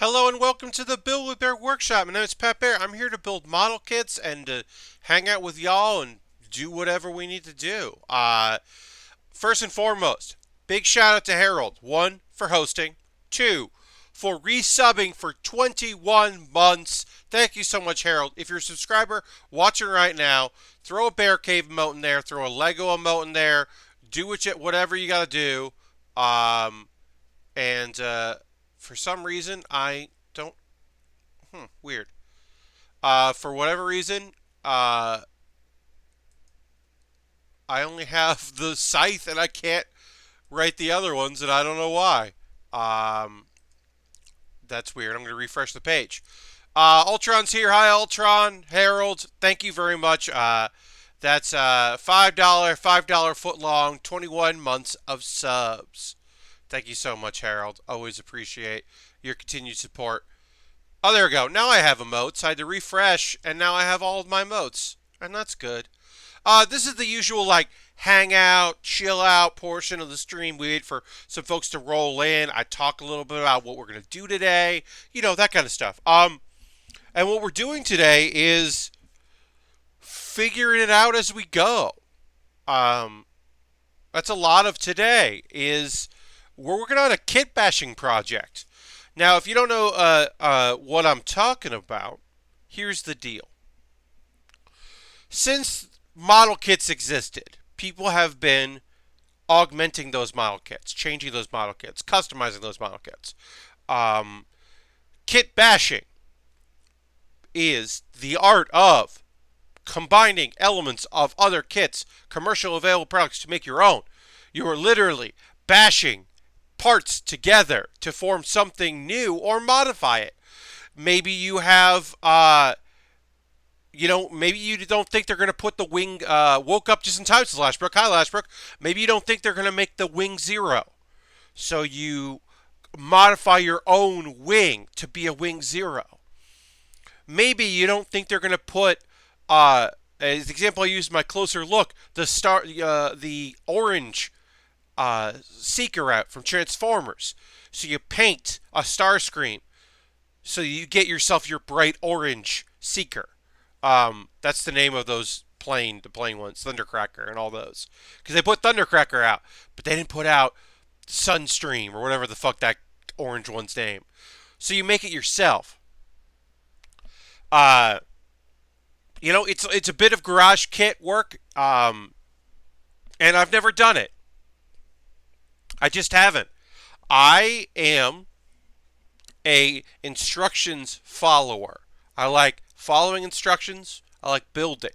Hello and welcome to the Build with Bear Workshop. My name is Pat Bear. I'm here to build model kits and to hang out with y'all and do whatever we need to do. First and foremost, big shout out to Harold. 1, for hosting. 2, for resubbing for 21 months. Thank you so much, Harold. If you're a subscriber watching right now, throw a Bear Cave emote in there, throw a Lego emote in there, do whatever you gotta do. And for some reason, I don't. Weird. For whatever reason, I only have the scythe and I can't write the other ones, and I don't know why. Um, that's weird. I'm going to refresh the page. Ultron's here. Hi, Ultron. Harold, thank you very much. That's $5 foot long, 21 months of subs. Thank you so much, Harold. Always appreciate your continued support. Oh, there we go. Now I have emotes. I had to refresh, and now I have all of my emotes. And that's good. This is the usual, like, hang out, chill out portion of the stream. We wait for some folks to roll in. I talk a little bit about what we're going to do today. You know, that kind of stuff. And what we're doing today is figuring it out as we go. That's a lot of today, is we're working on a kit bashing project. Now, if you don't know what I'm talking about, here's the deal. Since model kits existed, people have been augmenting those model kits, changing those model kits, customizing those model kits. Kit bashing is the art of combining elements of other kits, commercial available products, to make your own. You are literally bashing parts together to form something new or modify it. Maybe you have, maybe you don't think they're going to put the wing, woke up just in time, says Lashbrook. Hi, Lashbrook. Maybe you don't think they're going to make the wing 0. So you modify your own wing to be a wing 0. Maybe you don't think they're going to put, as the example I used in my closer look, the orange Seeker out from Transformers. So you paint a Starscream so you get yourself your bright orange Seeker. That's the name of those the plane ones, Thundercracker and all those. Because they put Thundercracker out, but they didn't put out Sunstream or whatever the fuck that orange one's name. So you make it yourself. It's a bit of garage kit work, and I've never done it. I just haven't. I am a instructions follower. I like following instructions. I like building.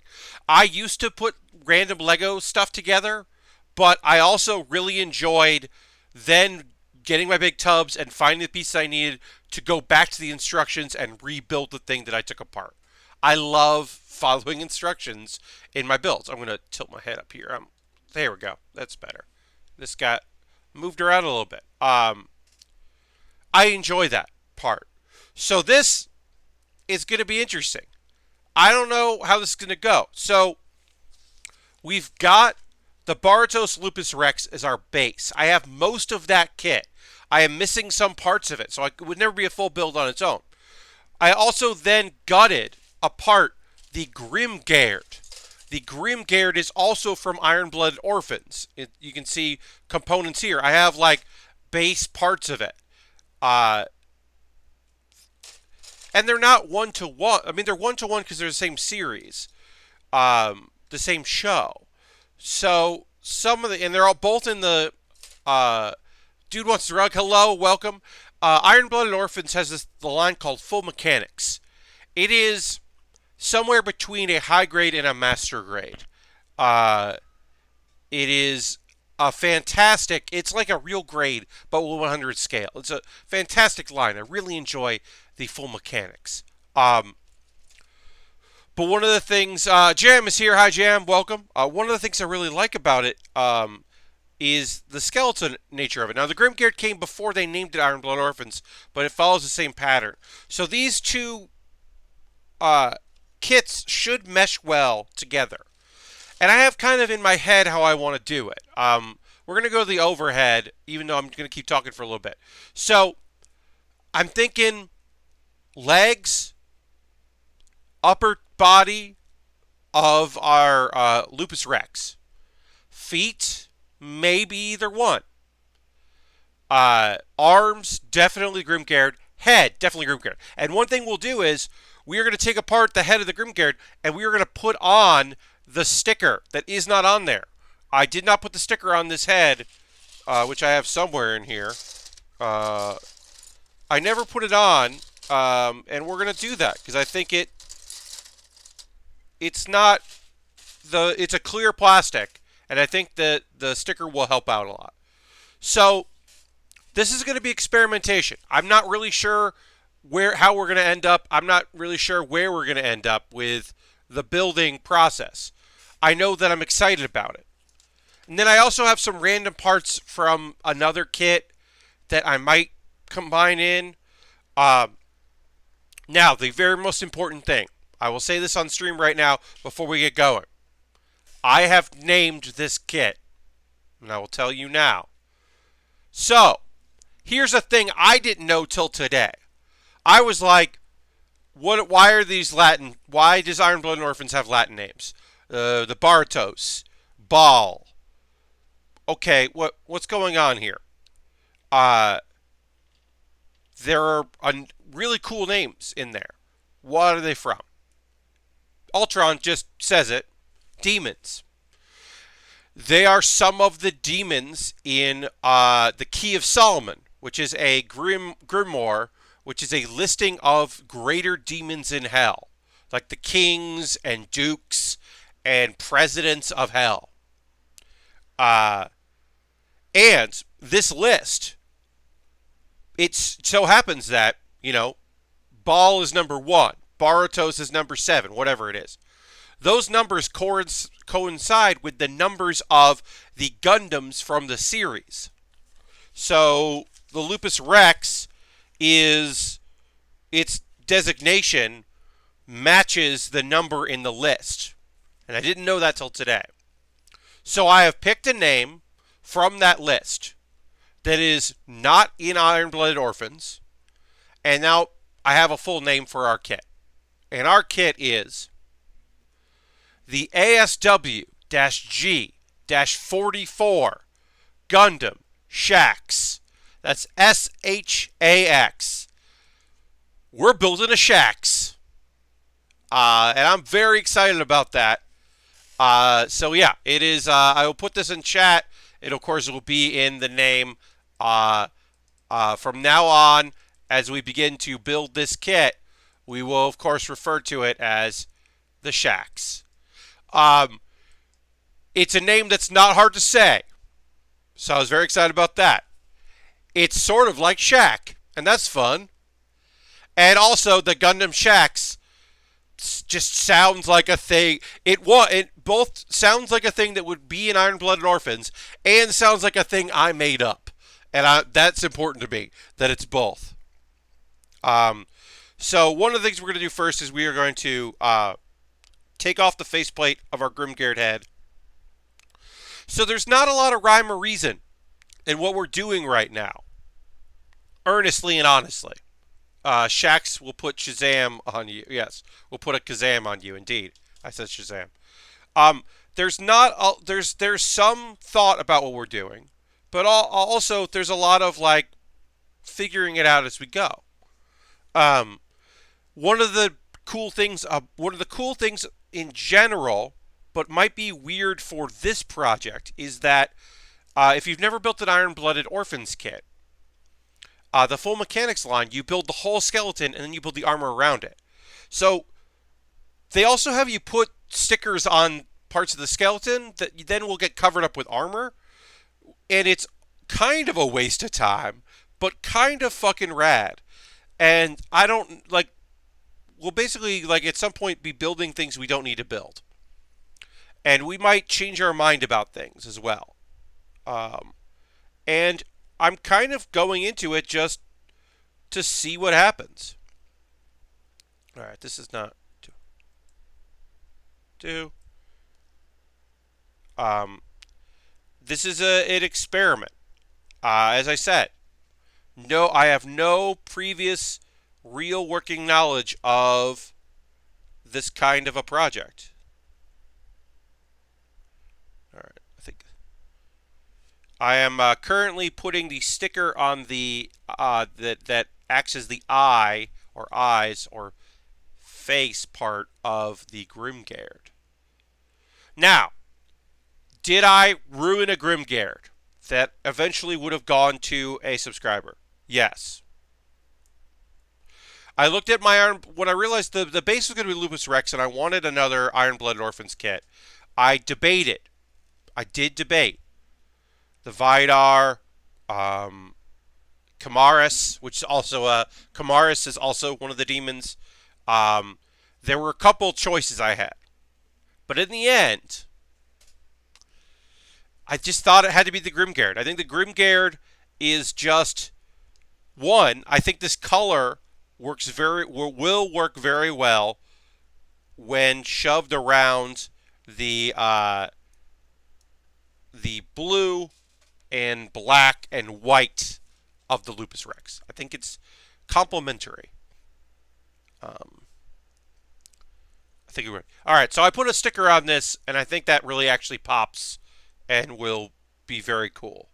I used to put random Lego stuff together, but I also really enjoyed then getting my big tubs and finding the pieces I needed to go back to the instructions and rebuild the thing that I took apart. I love following instructions in my builds. I'm going to tilt my head up here. There we go. That's better. This got moved around a little bit. I enjoy that part. So this is going to be interesting. I don't know how this is going to go. So we've got the Baratos Lupus Rex as our base. I have most of that kit. I am missing some parts of it, so it would never be a full build on its own. I also then gutted apart the Grimgard. The Grimgard is also from Iron-Blooded Orphans. You can see components here. I have, like, base parts of it. And they're not one-to-one. I mean, they're one-to-one because they're the same series. The same show. So, and they're all both in the, Dude Wants to Rug. Hello, welcome. Iron-Blooded Orphans has the line called Full Mechanics. It is somewhere between a high grade and a master grade. It is a fantastic, it's like a real grade, but with 100 scale. It's a fantastic line. I really enjoy the Full Mechanics. But one of the things, Jam is here. Hi, Jam. Welcome. One of the things I really like about it is the skeleton nature of it. Now, the Grimgard came before they named it Iron-Blooded Orphans, but it follows the same pattern. So these two kits should mesh well together. And I have kind of in my head how I want to do it. We're going to go to the overhead, even though I'm going to keep talking for a little bit. So, I'm thinking legs, upper body of our Lupus Rex. Feet, maybe either one. Arms, definitely Grimgard. Head, definitely Grimgard. And one thing we'll do is we are going to take apart the head of the Grimgard and we are going to put on the sticker that is not on there. I did not put the sticker on this head, which I have somewhere in here. I never put it on, and we're going to do that because I think it's not it's a clear plastic, and I think that the sticker will help out a lot. So this is going to be experimentation. I'm not really sure how we're going to end up. I'm not really sure where we're going to end up with the building process. I know that I'm excited about it. And then I also have some random parts from another kit that I might combine in. Now, the very most important thing. I will say this on stream right now before we get going. I have named this kit. And I will tell you now. So, here's a thing I didn't know till today. I was like, why are these Latin? Why does Iron Blooded Orphans have Latin names? The Bartos, Ball. Okay, what's going on here? There are really cool names in there. What are they from? Ultron just says it. Demons. They are some of the demons in the Key of Solomon, which is a grimoire, which is a listing of greater demons in hell, like the kings and dukes and presidents of hell. And this list, it so happens that, Baal is number 1, Baratos is number 7, whatever it is. Those numbers coincide with the numbers of the Gundams from the series. So the Lupus Rex its designation matches the number in the list. And I didn't know that till today. So I have picked a name from that list that is not in Iron Blooded Orphans. And now I have a full name for our kit. And our kit is the ASW-G-44 Gundam Shax. That's SHAX. We're building a Shax. And I'm very excited about that. So yeah, it is. I will put this in chat. It, of course, will be in the name from now on. As we begin to build this kit, we will, of course, refer to it as the Shax. It's a name that's not hard to say. So I was very excited about that. It's sort of like Shaq, and that's fun. And also, the Gundam Shax just sounds like a thing. It both sounds like a thing that would be in Iron Blooded Orphans, and sounds like a thing I made up. And that's important to me, that it's both. So one of the things we're going to do first is we are going to take off the faceplate of our Grimgard head. So there's not a lot of rhyme or reason in what we're doing right now. Earnestly and honestly. Shax will put Shazam on you. Yes, we'll put a Kazam on you. Indeed, I said Shazam. There's some thought about what we're doing, but also there's a lot of figuring it out as we go. One of the cool things in general, but might be weird for this project, is that if you've never built an Iron Blooded Orphans kit, the full mechanics line, you build the whole skeleton and then you build the armor around it. So they also have you put stickers on parts of the skeleton that then will get covered up with armor. And it's kind of a waste of time, but kind of fucking rad. And we'll basically, at some point be building things we don't need to build. And we might change our mind about things as well. And I'm kind of going into it just to see what happens. All right, this is not two. This is an experiment. As I said, I have no previous real working knowledge of this kind of a project. All right, I think I am currently putting the sticker on the that acts as the eye or eyes or face part of the Grimgard. Now, did I ruin a Grimgard that eventually would have gone to a subscriber? Yes. I looked at my Iron when I realized the base was going to be Lupus Rex and I wanted another Iron Blooded Orphans kit. I debated. I did debate the Vidar, Kamaris, which is also Kamaris is also one of the demons. There were a couple choices I had, but in the end, I just thought it had to be the Grimgard. I think the Grimgard is just one. I think this color will work very well when shoved around the blue and black and white of the Lupus Rex. I think it's complementary. I think you're right. All right, so I put a sticker on this, and I think that really actually pops and will be very cool.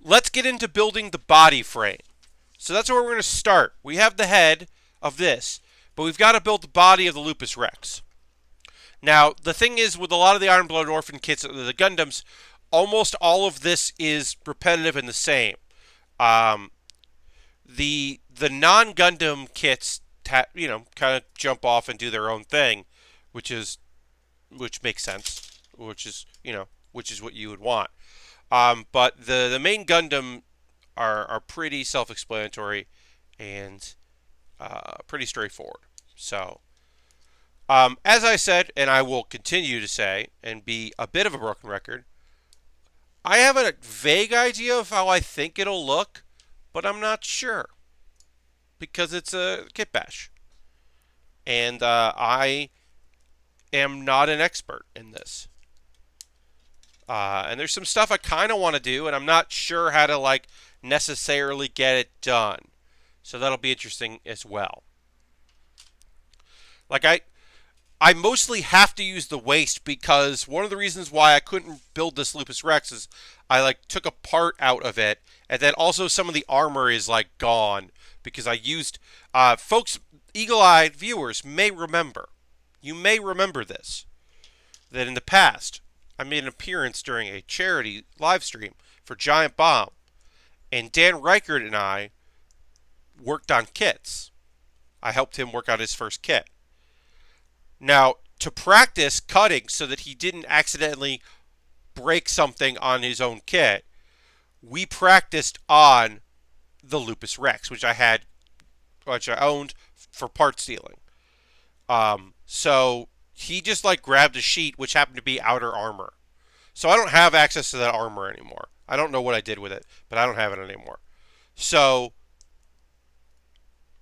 Let's get into building the body frame. So that's where we're going to start. We have the head of this, but we've got to build the body of the Lupus Rex. Now, the thing is, with a lot of the Iron Blooded Orphan kits, the Gundams, almost all of this is repetitive and the same. The non-Gundam kits, kind of jump off and do their own thing, which makes sense, which is what you would want. But the main Gundam are pretty self-explanatory and pretty straightforward. So, as I said, and I will continue to say, and be a bit of a broken record, I have a vague idea of how I think it'll look, but I'm not sure. Because it's a kitbash. And I am not an expert in this. And there's some stuff I kind of want to do, and I'm not sure how to necessarily get it done. So that'll be interesting as well. I mostly have to use the waist because one of the reasons why I couldn't build this Lupus Rex is I took a part out of it, and then also some of the armor is gone because I used folks, eagle-eyed viewers may remember. You may remember this, that in the past I made an appearance during a charity live stream for Giant Bomb, and Dan Reichert and I worked on kits. I helped him work on his first kit. Now, to practice cutting so that he didn't accidentally break something on his own kit, we practiced on the Lupus Rex, which I owned for part stealing. So he just grabbed a sheet, which happened to be outer armor. So I don't have access to that armor anymore. I don't know what I did with it, but I don't have it anymore. So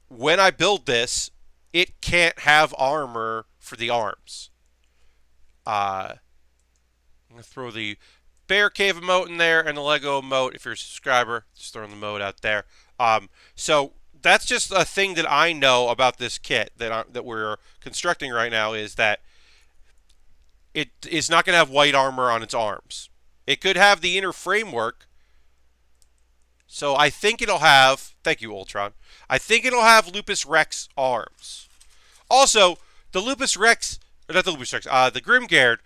when I build this, it can't have armor for the arms. I'm going to throw the Baer Cave emote in there and the Lego emote if you're a subscriber. Just throwing the emote out there. So that's just a thing that I know about this kit that we're constructing right now, is that it is not going to have white armor on its arms. It could have the inner framework. So I think it'll have, thank you Ultron, I think it'll have Lupus Rex arms. Also, the Lupus Rex, or not the Lupus Rex, the Grimgard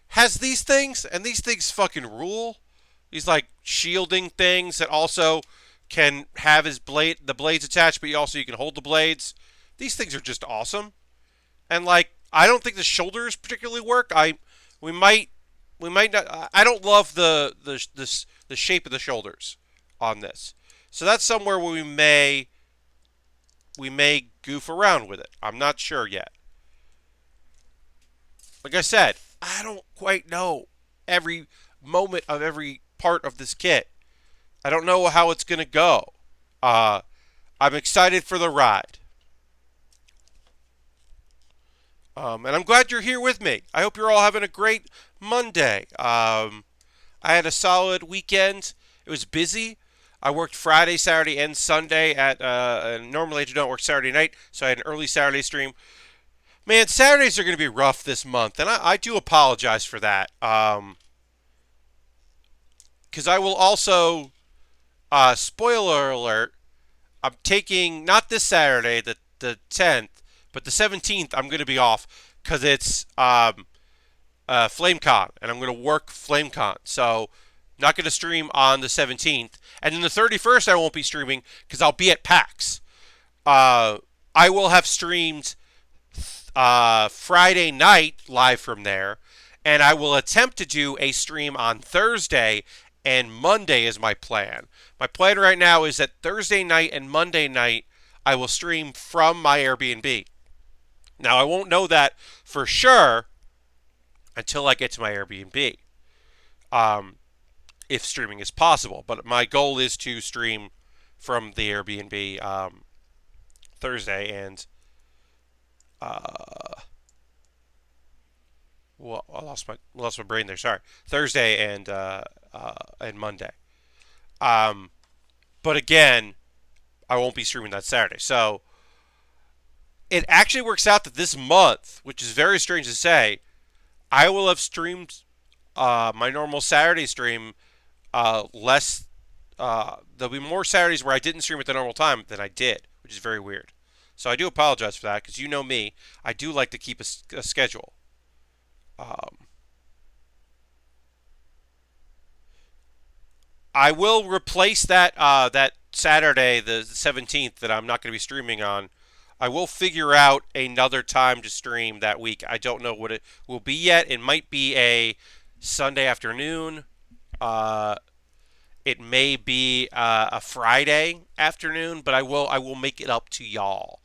has these things, and these things fucking rule. These shielding things that also can have the blades attached, but you can hold the blades. These things are just awesome. And I don't think the shoulders particularly work. We might not. I don't love the shape of the shoulders on this. So that's somewhere where we may goof around with it. I'm not sure yet. Like I said, I don't quite know every moment of every part of this kit. I don't know how it's going to go. I'm excited for the ride. And I'm glad you're here with me. I hope you're all having a great Monday. I had a solid weekend. It was busy. I worked Friday, Saturday, and Sunday at. Normally I do not work Saturday night, so I had an early Saturday stream. Man, Saturdays are going to be rough this month, and I do apologize for that. Because I will also, spoiler alert, I'm taking not this Saturday, the 10th, but the 17th. I'm going to be off because it's FlameCon, and I'm going to work FlameCon. So, not going to stream on the 17th, and then the 31st I won't be streaming because I'll be at PAX. I will have streamed Friday night live from there, and I will attempt to do a stream on Thursday, and Monday is my plan. My plan right now is that Thursday night and Monday night I will stream from my Airbnb. Now, I won't know that for sure until I get to my Airbnb, if streaming is possible. But my goal is to stream from the Airbnb Thursday and well, I lost my brain there. Sorry, Thursday and Monday. But again, I won't be streaming that Saturday. So it actually works out that this month, which is very strange to say, I will have streamed my normal Saturday stream less. There'll be more Saturdays where I didn't stream at the normal time than I did, which is very weird. So I do apologize for that because you know me. I do like to keep a schedule. I will replace that Saturday, the 17th, that I'm not going to be streaming on. I will figure out another time to stream that week. I don't know what it will be yet. It might be a Sunday afternoon. It may be a Friday afternoon, but I will make it up to y'all.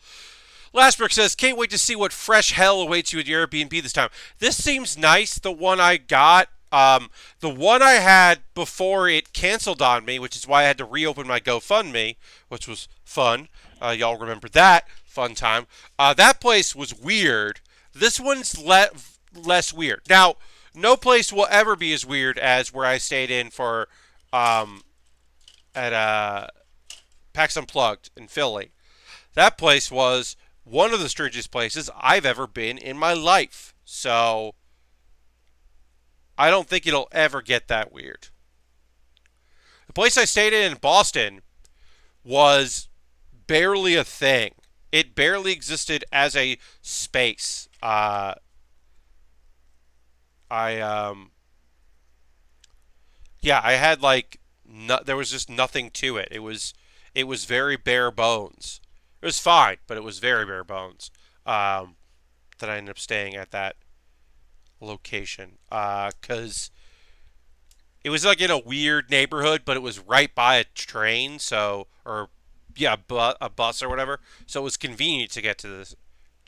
Lastbrook says, can't wait to see what fresh hell awaits you at your Airbnb this time. This seems nice, the one I got. The one I had before it canceled on me, which is why I had to reopen my GoFundMe, which was fun. Y'all remember that fun time. That place was weird. This one's less weird. Now, no place will ever be as weird as where I stayed in for at PAX Unplugged in Philly. That place was one of the strangest places I've ever been in my life. So I don't think it'll ever get that weird. The place I stayed in Boston was barely a thing. It barely existed as a space. I had like there was just nothing to it. It was very bare bones. It was fine, but it was very bare bones. That I ended up staying at that location because it was like in a weird neighborhood, but it was right by a train, so or yeah, a bus or whatever. So it was convenient to get to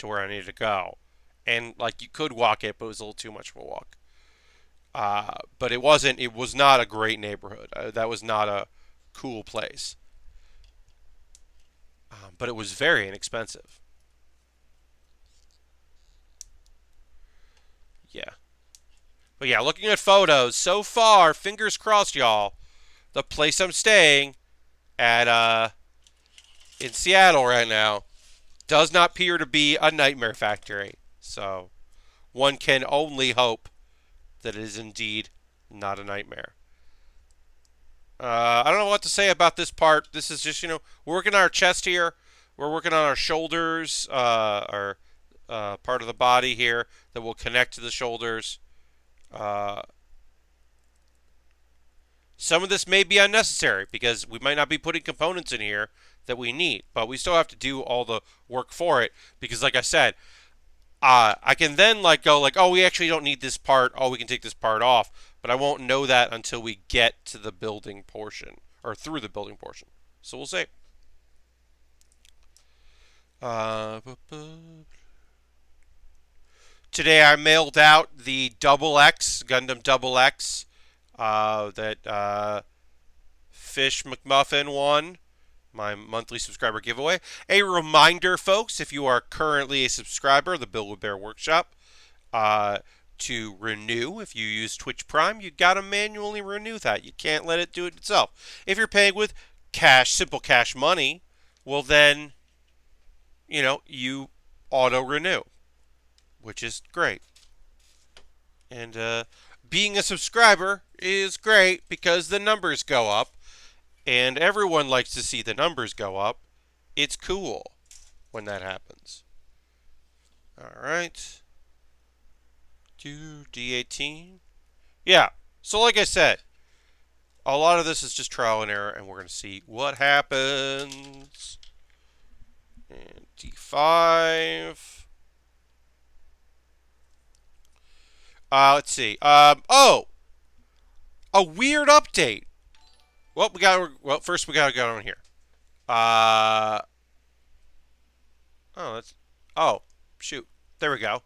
where I needed to go, and like you could walk it, but it was a little too much of a walk. But it wasn't. It was not a great neighborhood. That was not a cool place. But it was very inexpensive. Yeah. But yeah, looking at photos so far, fingers crossed, y'all. The place I'm staying at in Seattle right now does not appear to be a nightmare factory. So one can only hope that it is indeed not a nightmare. I don't know what to say about this part. This is just, we're working on our chest here. We're working on our shoulders, our part of the body here that will connect to the shoulders. Uh, some of this may be unnecessary because we might not be putting components in here that we need, but we still have to do all the work for it because, like I said, I can then go oh, we actually don't need this part. Oh, we can take this part off, but I won't know that until we get to the building portion or through the building portion. So we'll see. Today I mailed out the Double X Gundam Double X that Fish McMuffin won, my monthly subscriber giveaway. A reminder, folks, if you are currently a subscriber of the Bill with Bear Workshop, to renew. If you use Twitch Prime, you gotta manually renew that. You can't let it do it itself. If you're paying with cash, simple cash money, well then, you auto renew, which is great. And being a subscriber is great because the numbers go up, and everyone likes to see the numbers go up. It's cool when that happens. All right. Do D18. Yeah. So like I said, a lot of this is just trial and error, and we're going to see what happens. And D5. Let's see. Oh, a weird update. Well, first we got to go on here. Oh, that's. Oh, shoot. There we go.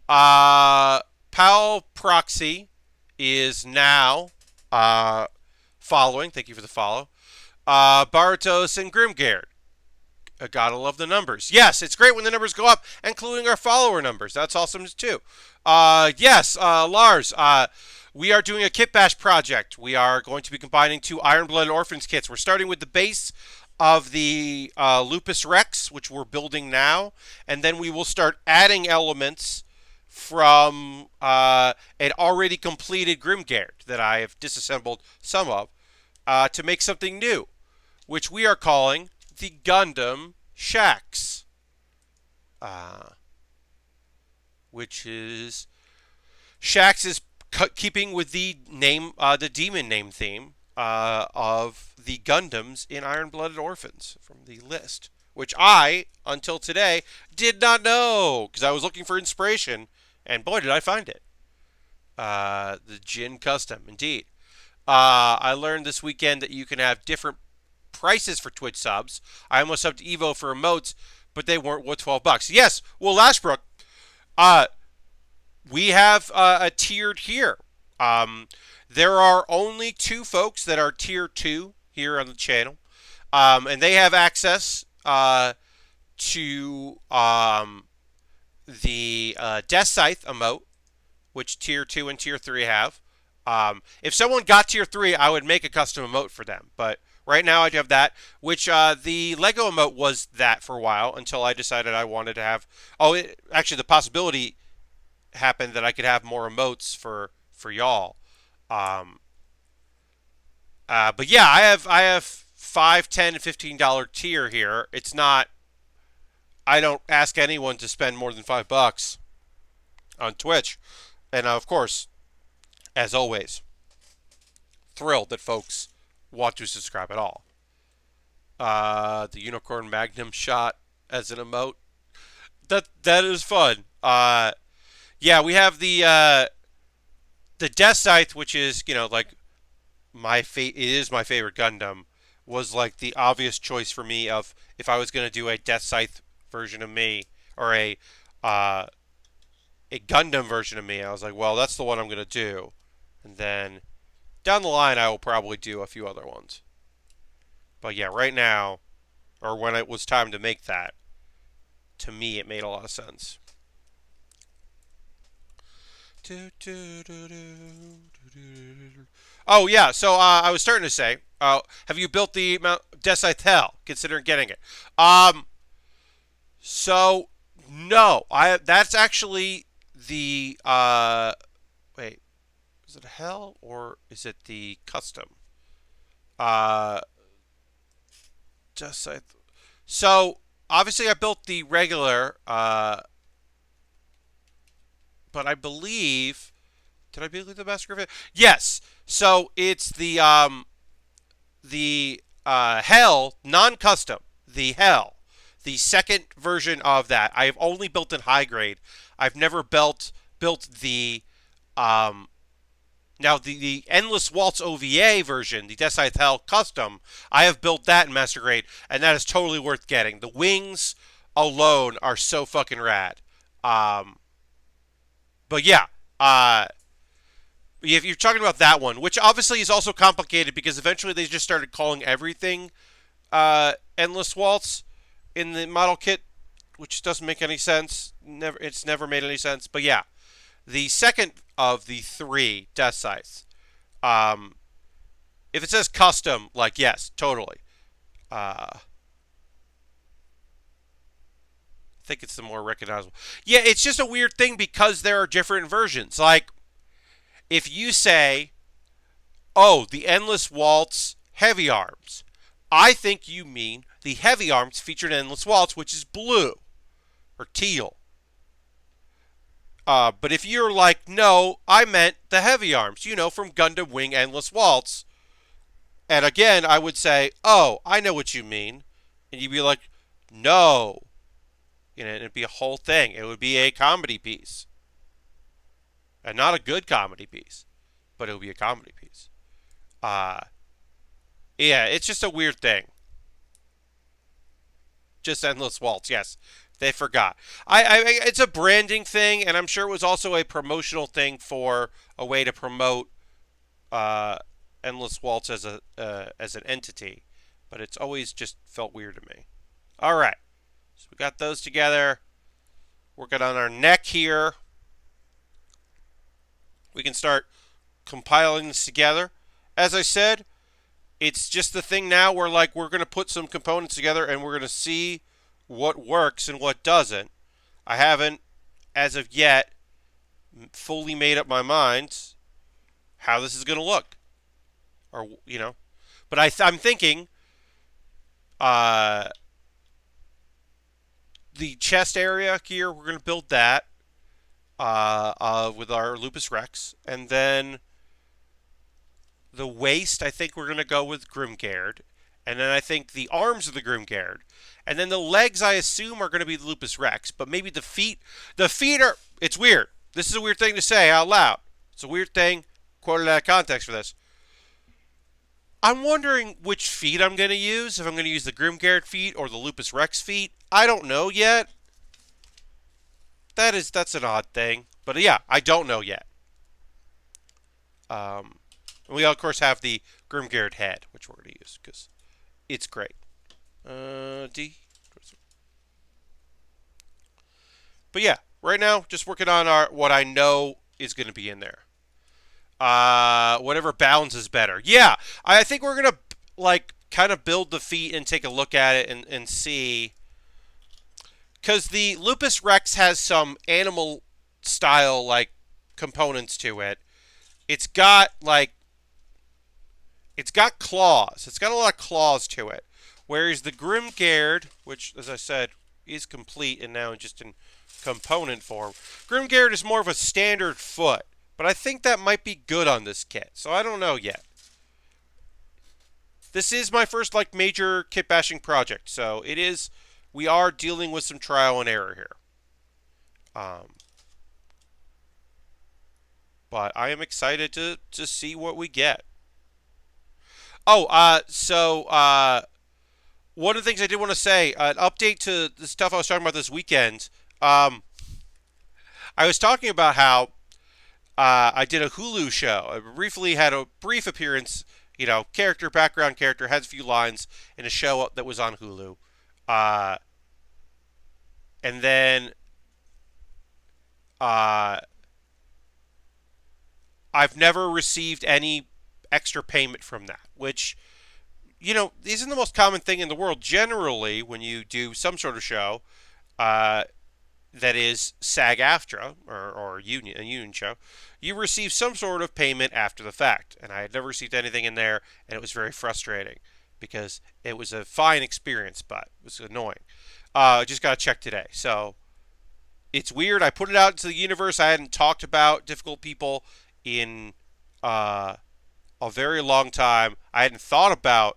PAL proxy is now following. Thank you for the follow. Baratos and Grimgard. Gotta love the numbers. Yes, it's great when the numbers go up, including our follower numbers. That's awesome too. Yes, Lars. We are doing a kitbash project. We are going to be combining two Iron Blood Orphans kits. We're starting with the base of the Lupus Rex, which we're building now, and then we will start adding elements from an already completed Grimgard that I have disassembled some of to make something new, which we are calling the Gundam Shax, which is Shax is keeping with the name, the demon name theme of the Gundams in Iron Blooded Orphans from the list, which I, until today, did not know because I was looking for inspiration, and boy, did I find it. The Jin Custom, indeed. I learned this weekend that you can have different prices for Twitch subs. I almost subbed Evo for emotes, but they weren't worth $12. Yes, well, Lashbrook, we have a tiered here. There are only 2 folks that are tier 2 here on the channel, and they have access to the Death Scythe emote, which tier 2 and tier 3 have. If someone got tier 3, I would make a custom emote for them, but right now I have that, which the Lego emote was that for a while until I decided I wanted to have... Oh, actually, the possibility happened that I could have more emotes for y'all. But yeah, I have $5, $10, and $15 tier here. It's not... I don't ask anyone to spend more than $5 on Twitch. And of course, as always, thrilled that folks want to subscribe at all. The Unicorn Magnum shot as an emote. That is fun. Yeah, we have the Death Scythe, which is, like it is my favorite Gundam, was like the obvious choice for me of if I was going to do a Death Scythe version of me or a Gundam version of me. I was like, well, that's the one I'm going to do. And then down the line, I will probably do a few other ones. But yeah, right now, or when it was time to make that, to me, it made a lot of sense. Oh, yeah, so I was starting to say, have you built the Death Scythe Hell, considering getting it? So, no. That's actually the... wait. Is it Hell or is it the custom? Death Scythe. So, obviously I built the regular, but I believe... Did I build the Master Griffin? Yes. So, it's the Hell, non-custom. The Hell. The second version of that. I've only built in high grade. I've never built the... Now, the Endless Waltz OVA version, the Death Scythe Hell Custom, I have built that in Master Grade, and that is totally worth getting. The wings alone are so fucking rad. But yeah, if you're talking about that one, which obviously is also complicated because eventually they just started calling everything Endless Waltz in the model kit, which doesn't make any sense. It's never made any sense. But yeah, the second of the 3 Death Scythes, if it says custom, like, yes, totally. I think it's the more recognizable. Yeah, it's just a weird thing because there are different versions. Like, if you say, oh, the Endless Waltz Heavy Arms, I think you mean the Heavy Arms featured Endless Waltz, which is blue or teal. But if you're like, no, I meant the Heavy Arms, from Gundam Wing Endless Waltz. And again, I would say, oh, I know what you mean. And you'd be like, no. It'd be a whole thing. It would be a comedy piece. And not a good comedy piece, but it would be a comedy piece. Uh, yeah, it's just a weird thing. Just Endless Waltz, yes. They forgot. It's a branding thing, and I'm sure it was also a promotional thing for a way to promote uh, Endless Waltz as an entity. But it's always just felt weird to me. All right, so we got those together. Working on our neck here. We can start compiling this together. As I said, it's just the thing now where we're going to put some components together and we're going to see what works and what doesn't. I haven't, as of yet, fully made up my mind how this is going to look. But I'm thinking the chest area here, we're going to build that with our Lupus Rex. And then the waist, I think we're going to go with Grimgard. And then I think the arms are the Grimgard. And then the legs, I assume, are going to be the Lupus Rex. But maybe the feet are, it's weird. This is a weird thing to say out loud. It's a weird thing, quoted out of context for this. I'm wondering which feet I'm going to use. If I'm going to use the Grimgard feet or the Lupus Rex feet. I don't know yet. That's an odd thing. But yeah, I don't know yet. We, of course, have the Grimgard head, which we're going to use because it's great. D. But yeah, right now, just working on what I know is going to be in there. Whatever balance is better. Yeah, I think we're going to, kind of build the feet and take a look at it and see. Because the Lupus Rex has some animal-style, components to it. It's got claws. It's got a lot of claws to it. Whereas the Grimgard, which, as I said, is complete and now just in component form, Grimgard is more of a standard foot. But I think that might be good on this kit. So I don't know yet. This is my first, major kit bashing project. So it is, we are dealing with some trial and error here. But I am excited to see what we get. Oh, one of the things I did want to say, an update to the stuff I was talking about this weekend. I was talking about how I did a Hulu show. I briefly had a brief appearance, background character, has a few lines in a show that was on Hulu. And then I've never received any extra payment from that, which, isn't the most common thing in the world. Generally, when you do some sort of show that is SAG-AFTRA or a union show, you receive some sort of payment after the fact. And I had never received anything in there, and it was very frustrating because it was a fine experience, but it was annoying. I just got to check today. So it's weird. I put it out into the universe. I hadn't talked about difficult people in a very long time. I hadn't thought about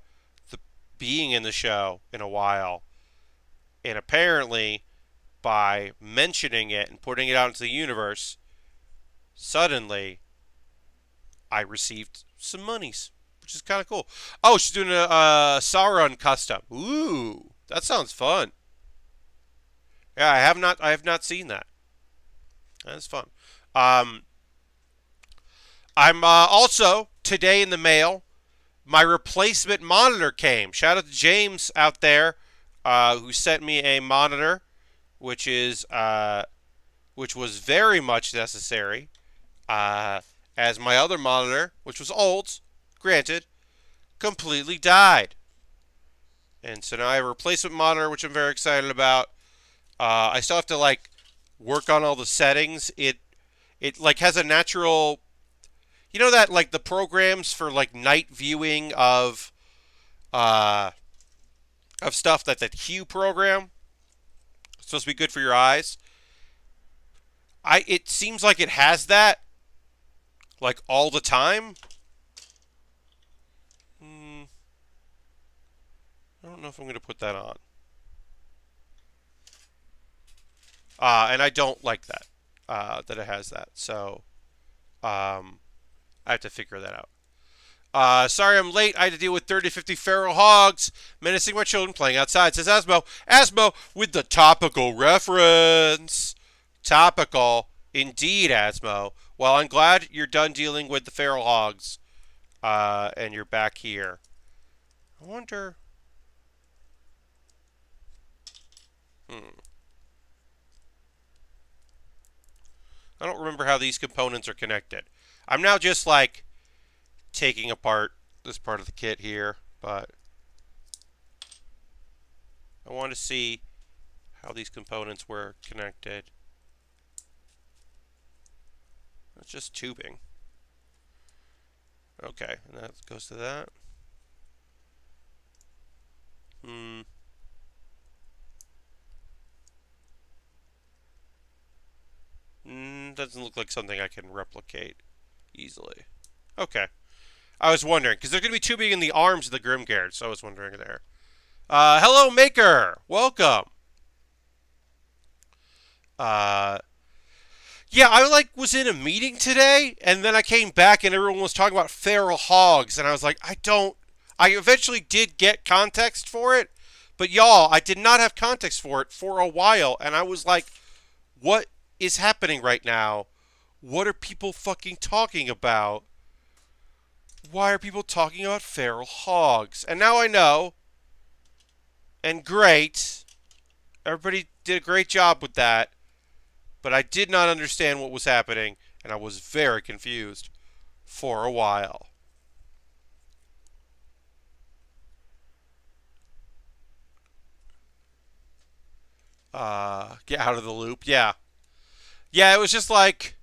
being in the show in a while. And apparently, by mentioning it and putting it out into the universe, suddenly I received some monies, which is kind of cool. Oh, she's doing a Sauron custom. Ooh, that sounds fun. Yeah, I have not seen that. That's fun. I'm also today in the mail. My replacement monitor came. Shout out to James out there, who sent me a monitor, which was very much necessary, as my other monitor, which was old, granted, completely died. And so now I have a replacement monitor, which I'm very excited about. I still have to like work on all the settings. It like has a natural, you know that like the programs for like night viewing uh of stuff, that Hue program. It's supposed to be good for your eyes. It seems like it has that like all the time. I don't know if I'm going to put that on. And I don't like that, that it has that. So I have to figure that out. Sorry I'm late. I had to deal with 30 to 50 feral hogs menacing my children playing outside, says Asmo. Asmo with the topical reference. Topical. Indeed, Asmo. Well, I'm glad you're done dealing with the feral hogs, and you're back here. I wonder... I don't remember how these components are connected. I'm now just like taking apart this part of the kit here, but I want to see how these components were connected. It's just tubing. Okay, and that goes to that. Doesn't look like something I can replicate easily. Okay. I was wondering, because they're going to be tubing in the arms of the Grimgard, so I was wondering there. Hello, Maker! Welcome! Yeah, I like was in a meeting today, and then I came back and everyone was talking about feral hogs, and I was like, I eventually did get context for it, but y'all, I did not have context for it for a while, and I was like, what is happening right now? What are people fucking talking about? Why are people talking about feral hogs? And now I know, and great, everybody did a great job with that, but I did not understand what was happening, and I was very confused for a while. Get out of the loop. Yeah. Yeah, it was just like,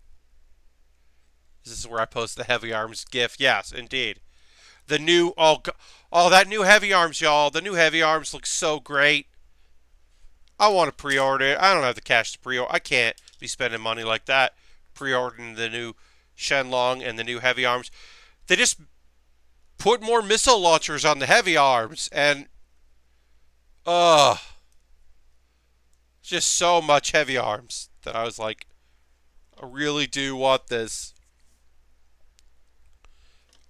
this is where I post the heavy arms gif. Yes, indeed. The new, that new heavy arms, y'all. The new heavy arms look so great. I want to pre-order it. I don't have the cash to pre-order. I can't be spending money like that pre-ordering the new Shenlong and the new heavy arms. They just put more missile launchers on the heavy arms, and just so much heavy arms that I was like, I really do want this.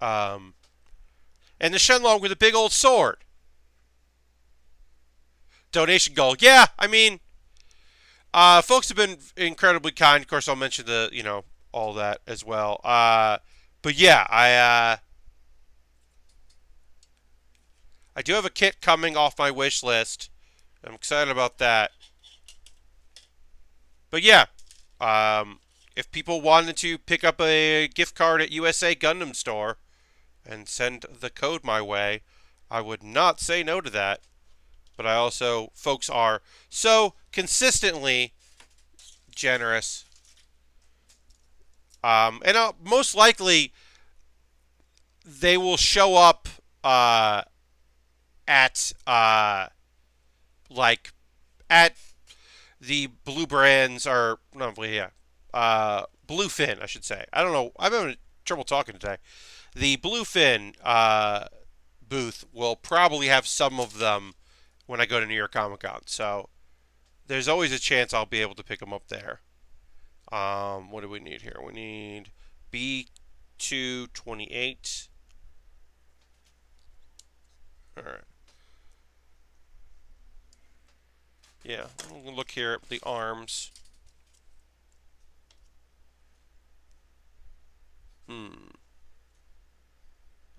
And the Shenlong with a big old sword. Donation goal. Yeah, I mean, folks have been incredibly kind. Of course, I'll mention all that as well. But yeah, I do have a kit coming off my wish list. I'm excited about that. But yeah, if people wanted to pick up a gift card at USA Gundam Store and send the code my way, I would not say no to that. But I also, folks are so consistently generous. And most likely, they will show up at like at the blue brands, or no, yeah, Bluefin, I should say. I don't know. I'm having trouble talking today. The Bluefin booth will probably have some of them when I go to New York Comic Con. So there's always a chance I'll be able to pick them up there. What do we need here? We need B228. All right. Yeah, we'll look here at the arms.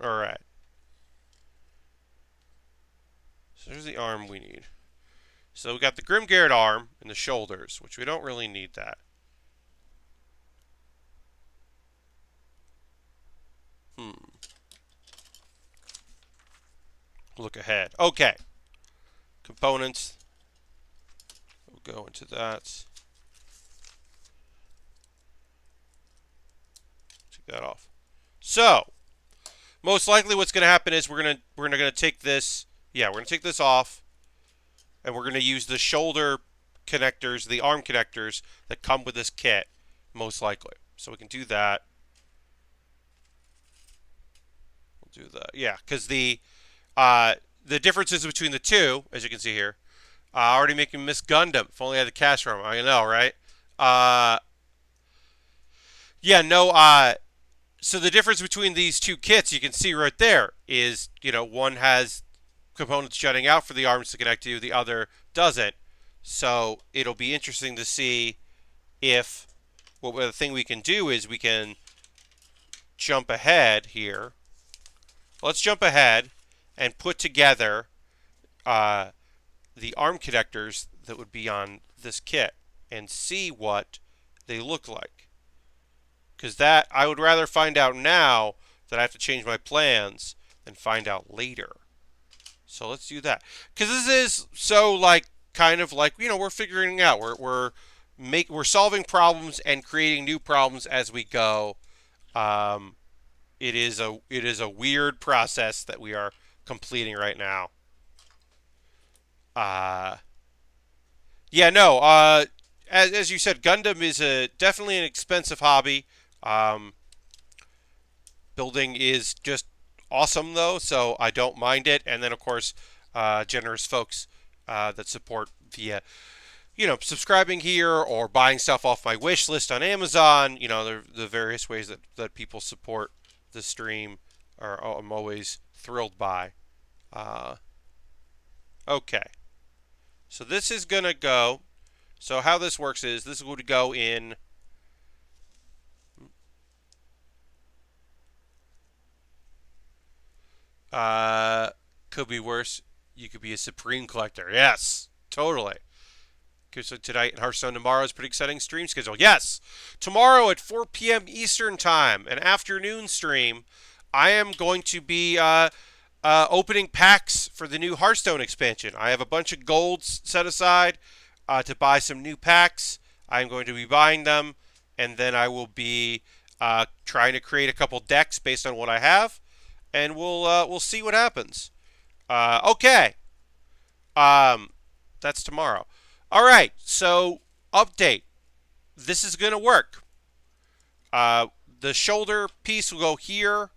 All right. So there's the arm we need. So we got the Grimgard arm and the shoulders, which we don't really need that. Look ahead. Okay. components. We'll go into that. Take that off. So, most likely what's going to happen is we're going to take this, yeah, we're going to take this off, and we're going to use the shoulder connectors, the arm connectors that come with this kit, most likely. So we can do that. We'll do that, yeah, because the differences between the two, as you can see here, already making me miss Gundam. If only I had the cash from it. I know, right? Yeah, no. So the difference between these two kits, you can see right there, is one has components jutting out for the arms to connect to, the other doesn't. So it'll be interesting to see if the thing we can do is we can jump ahead here. Let's jump ahead and put together the arm connectors that would be on this kit and see what they look like. Because that, I would rather find out now that I have to change my plans than find out later. So let's do that. Because this is so kind of like, we're figuring it out. We're solving problems and creating new problems as we go. It is a weird process that we are completing right now. Yeah, no. As you said, Gundam is definitely an expensive hobby. Building is just awesome, though, so I don't mind it. And then, of course, generous folks that support via, subscribing here or buying stuff off my wish list on Amazon. The various ways that people support the stream I'm always thrilled by. Okay. So this is going to go. So how this works is this would go in. Could be worse. You could be a Supreme Collector. Yes, totally. Okay, so tonight and Hearthstone tomorrow is pretty exciting stream schedule. Yes, tomorrow at 4 p.m. Eastern Time, an afternoon stream. I am going to be opening packs for the new Hearthstone expansion. I have a bunch of golds set aside to buy some new packs. I'm going to be buying them, and then I will be trying to create a couple decks based on what I have, and we'll see what happens. Okay, that's tomorrow. All right, so update. This is going to work. The shoulder piece will go here,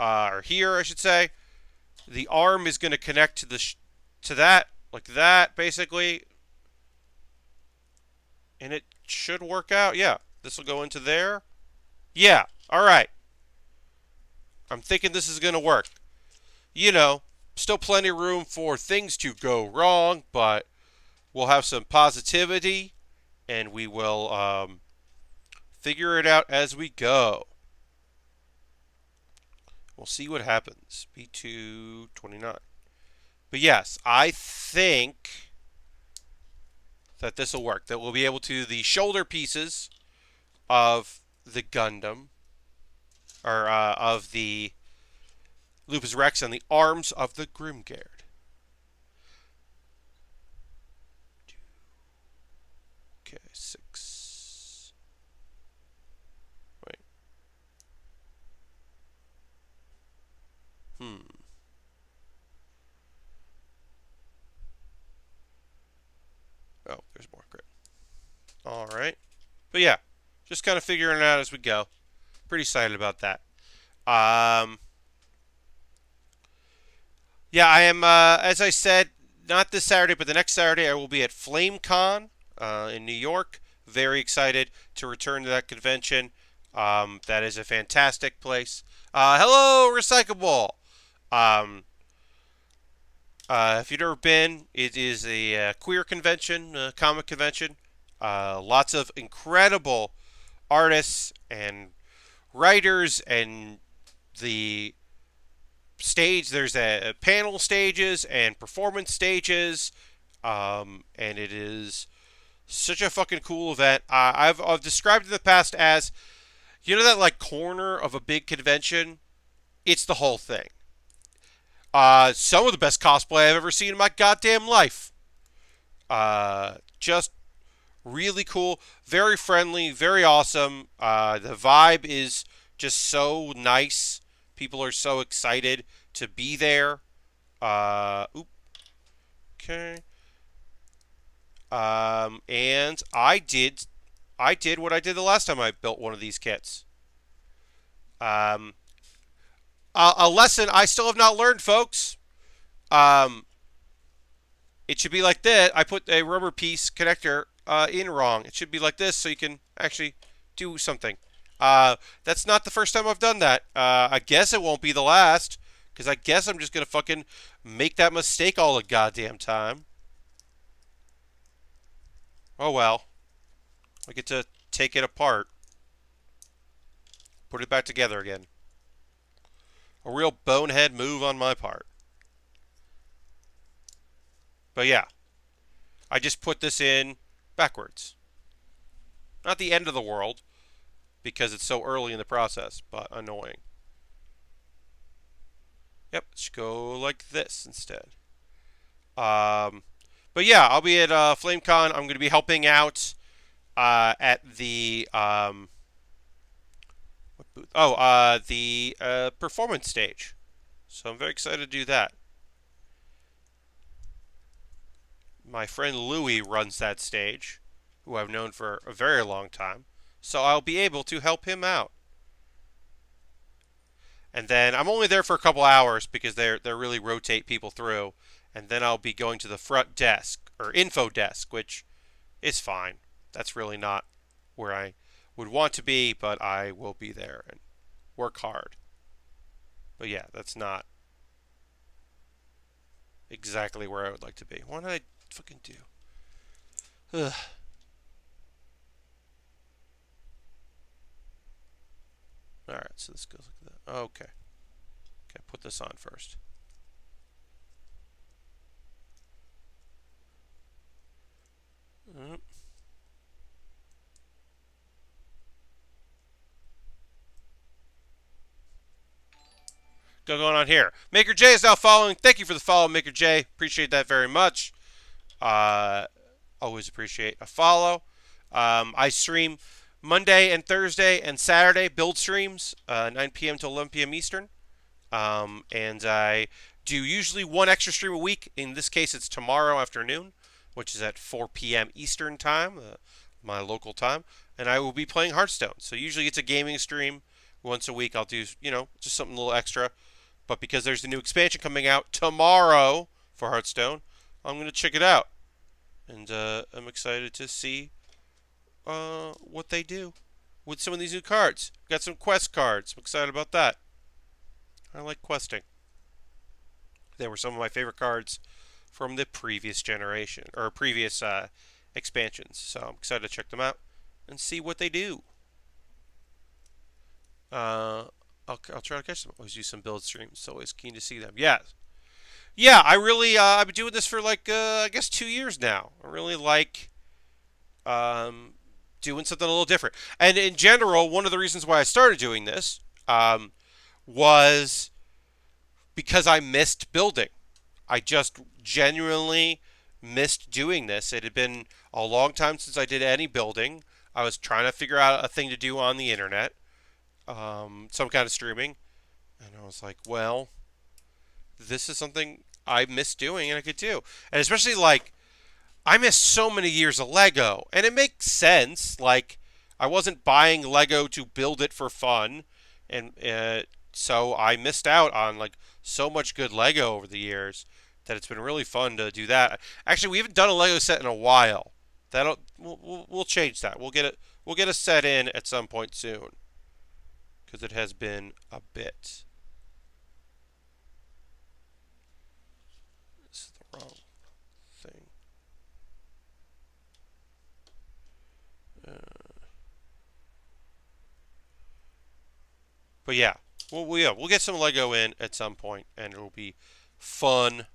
or here, I should say. The arm is going to connect to that, like that, basically. And it should work out. Yeah, this will go into there. Yeah, all right. I'm thinking this is going to work. Still plenty of room for things to go wrong, but we'll have some positivity, and we will figure it out as we go. We'll see what happens. B229. But yes, I think that this will work. That we'll be able to the shoulder pieces of the Gundam, or of the Lupus Rex, and the arms of the Grimgard. Okay, 6. Wait. Oh, there's more. Great. All right. But yeah, just kind of figuring it out as we go. Pretty excited about that. Yeah, I am, as I said, not this Saturday, but the next Saturday, I will be at FlameCon in New York. Very excited to return to that convention. That is a fantastic place. Hello, Recyclable. If you've never been, it is a queer convention, comic convention. Lots of incredible artists and writers, and the stage, there's a panel stages and performance stages, and it is such a fucking cool event. I've described it in the past as, that corner of a big convention? It's the whole thing. Some of the best cosplay I've ever seen in my goddamn life. Just really cool, very friendly, very awesome. The vibe is just so nice. People are so excited to be there. Okay. And I did what I did the last time I built one of these kits. Um, a lesson I still have not learned, folks. Um, it should be like this. I put a rubber piece connector in wrong. It should be like this so you can actually do something. That's not the first time I've done that. I guess it won't be the last, because I guess I'm just going to fucking make that mistake all the goddamn time. Oh well. I get to take it apart, put it back together again. A real bonehead move on my part. But yeah, I just put this in backwards. Not the end of the world, because it's so early in the process, but annoying. Yep, it should go like this instead. But yeah, I'll be at FlameCon. I'm going to be helping out at the what booth? Oh, the performance stage. So I'm very excited to do that. My friend Louie runs that stage, who I've known for a very long time. So I'll be able to help him out. And then I'm only there for a couple hours because they really rotate people through. And then I'll be going to the front desk or info desk, which is fine. That's really not where I would want to be, but I will be there and work hard. But yeah, that's not exactly where I would like to be. What did I fucking do? Ugh. Alright, so this goes like that. Okay. Okay, put this on first. Going on here. Maker J is now following. Thank you for the follow, Maker J. Appreciate that very much. Always appreciate a follow. I stream Monday and Thursday and Saturday build streams, 9 p.m. to 11 p.m. Eastern. And I do usually one extra stream a week. In this case, it's tomorrow afternoon, which is at 4 p.m. Eastern time, my local time. And I will be playing Hearthstone. So usually it's a gaming stream. Once a week I'll do, just something a little extra. But because there's a new expansion coming out tomorrow for Hearthstone, I'm going to check it out. And I'm excited to see what they do with some of these new cards. Got some quest cards. I'm excited about that. I like questing. They were some of my favorite cards from the previous generation, or previous expansions. So I'm excited to check them out and see what they do. I'll try to catch them. Always do some build streams. Always keen to see them. Yeah. Yeah, I've been doing this for I guess 2 years now. I really like doing something a little different. And in general, one of the reasons why I started doing this was because I missed building. I just genuinely missed doing this. It had been a long time since I did any building. I was trying to figure out a thing to do on the internet, some kind of streaming. And I was like, well, this is something I miss doing and I could do. And especially I missed so many years of Lego. And it makes sense. I wasn't buying Lego to build it for fun. And so I missed out on so much good Lego over the years that it's been really fun to do that. Actually, we haven't done a Lego set in a while. We'll change that. We'll get a set in at some point soon, because it has been a bit. This is the wrong thing. But yeah, we'll get some Lego in at some point, and it'll be fun.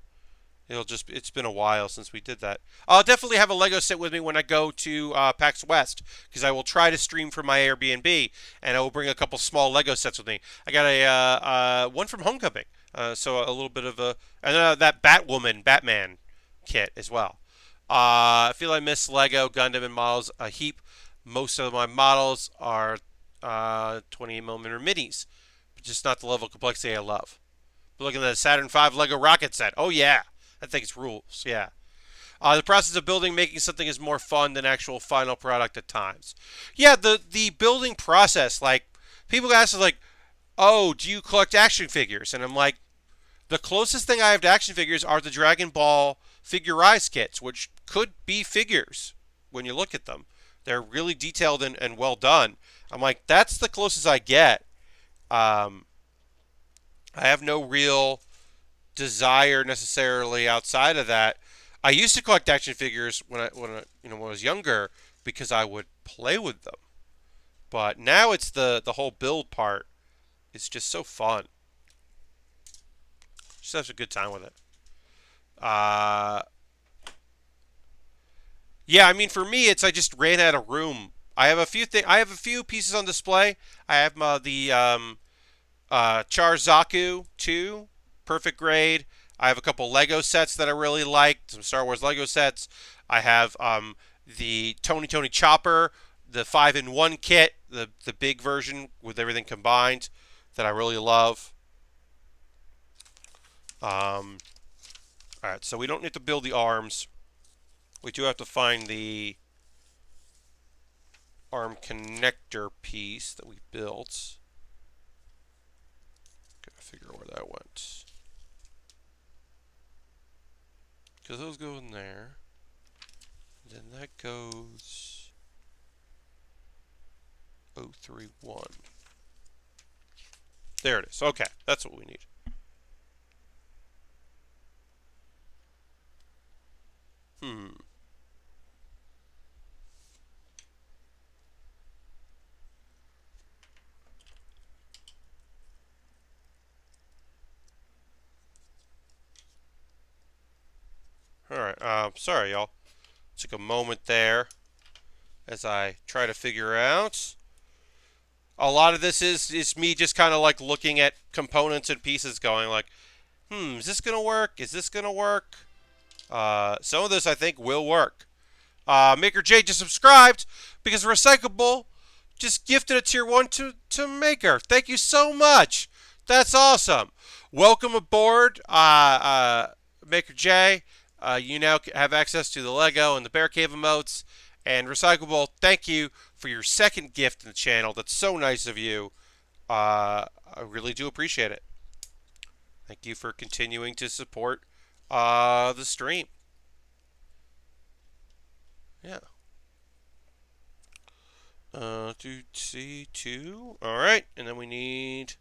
It's been a while since we did that. I'll definitely have a Lego set with me when I go to PAX West, because I will try to stream from my Airbnb, and I will bring a couple small Lego sets with me. I got a one from Homecoming, so a little bit of a, and that Batman kit as well. I feel I miss Lego, Gundam, and models a heap. Most of my models are 28 millimeter minis, but just not the level of complexity I love. But looking at the Saturn V Lego rocket set, oh yeah, that thing's rules. Yeah. The process of making something is more fun than actual final product at times. Yeah, the building process, like people ask us like, oh, do you collect action figures? And I'm like, the closest thing I have to action figures are the Dragon Ball Figurize kits, which could be figures when you look at them. They're really detailed and well done. I'm like, that's the closest I get. I have no real desire necessarily outside of that. I used to collect action figures when I was younger because I would play with them. But now it's the whole build part. It's just so fun. Just have a good time with it. Uh, yeah, I mean for me it's I just ran out of room. I have a few pieces on display. I have the Charzaku 2, perfect grade. I have a couple Lego sets that I really like, some Star Wars Lego sets. I have the Tony Chopper, the 5-in-1 kit, the big version with everything combined that I really love. Alright, so we don't need to build the arms. We do have to find the arm connector piece that we built. Gotta figure out where that went. Because those go in there. Then that goes 031. There it is. Okay, that's what we need. Alright, sorry y'all. Took a moment there as I try to figure out. A lot of this is me just kind of like looking at components and pieces going like, is this going to work? Is this going to work? Some of this I think will work. Maker J just subscribed because Recyclable just gifted a tier 1 to Maker. Thank you so much. That's awesome. Welcome aboard, Maker J. You now have access to the Lego and the Bear Cave emotes. And Recyclable, thank you for your second gift in the channel. That's so nice of you. I really do appreciate it. Thank you for continuing to support the stream. Yeah. C2. Alright, and then we need...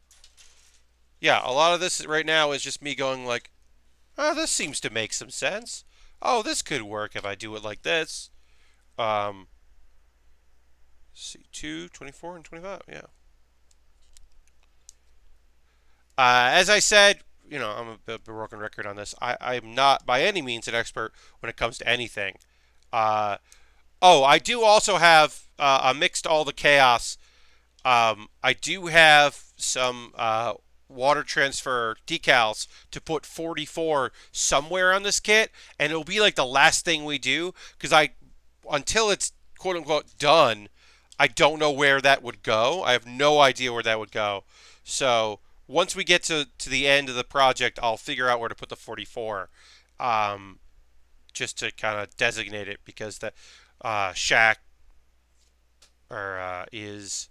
Yeah, a lot of this right now is just me going like, oh, this seems to make some sense. Oh, this could work if I do it like this. C2, 24, and 25, yeah. As I said, I'm a bit of a broken record on this. I'm not by any means an expert when it comes to anything. I do also have a mixed all the chaos. I do have some water transfer decals to put 44 somewhere on this kit, and it'll be like the last thing we do because until it's quote unquote done, I don't know where that would go. I have no idea where that would go. So once we get to the end of the project, I'll figure out where to put the 44, just to kind of designate it because the Shax is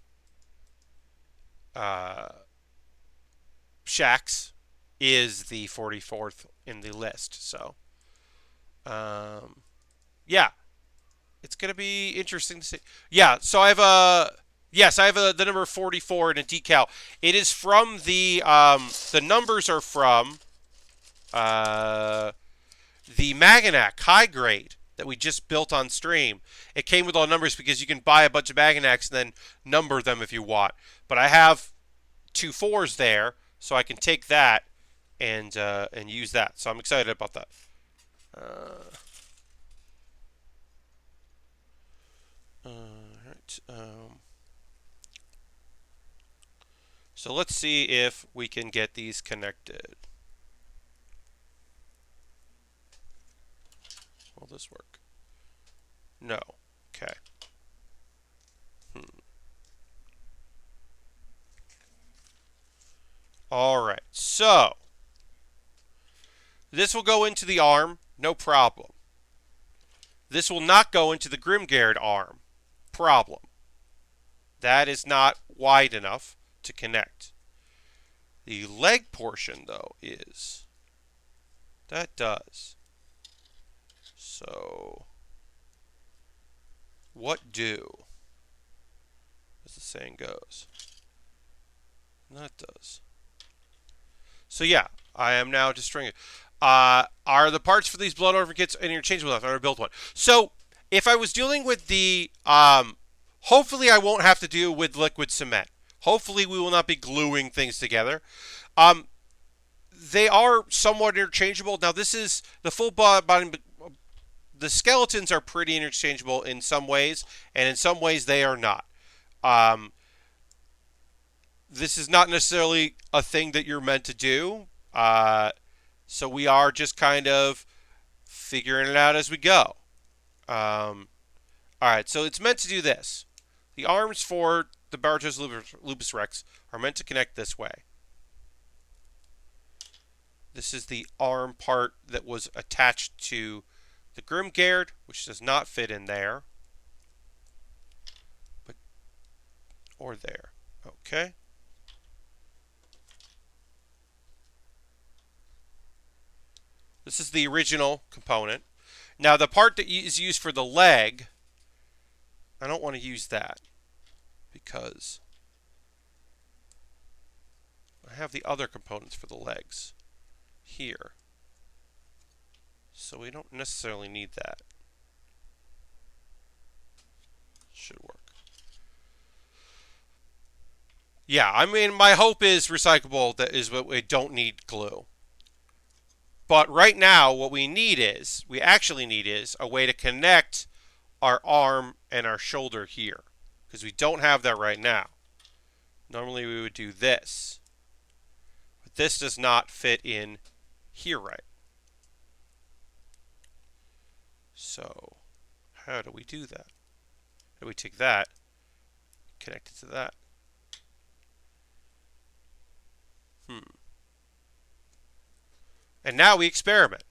Shax is the 44th in the list. So, yeah, it's gonna be interesting to see. Yeah, so I have the number 44 in a decal. It is from the numbers are from the Maganac high grade that we just built on stream. It came with all numbers because you can buy a bunch of Maganacs and then number them if you want. But I have 2 4s there, so I can take that and use that. So I'm excited about that. Uh, right. So let's see if we can get these connected. Will this work? No. Okay. All right. So this will go into the arm, no problem. This will not go into the Grimgard arm, problem. That is not wide enough to connect. The leg portion, though, is. That does. So, what do? As the saying goes. That does. So yeah, I am now just stringing it. Are the parts for these blood orphan kits interchangeable enough? I never built one. So if I was dealing with the, hopefully I won't have to deal with liquid cement. Hopefully we will not be gluing things together. They are somewhat interchangeable. Now this is the full body. The skeletons are pretty interchangeable in some ways, and in some ways they are not. This is not necessarily a thing that you're meant to do. So we are just kind of figuring it out as we go. All right, so it's meant to do this. The arms for the Bartos Lupus Rex are meant to connect this way. This is the arm part that was attached to the Grimgard, which does not fit in there. Or there. Okay. This is the original component. Now the part that is used for the leg, I don't want to use that because I have the other components for the legs here. So we don't necessarily need that. Should work. Yeah, I mean, my hope is recyclable. That is what we don't need glue. But right now, what we actually need is a way to connect our arm and our shoulder here. Because we don't have that right now. Normally we would do this. But this does not fit in here right. So, how do we do that? How do we take that, connect it to that? And now we experiment.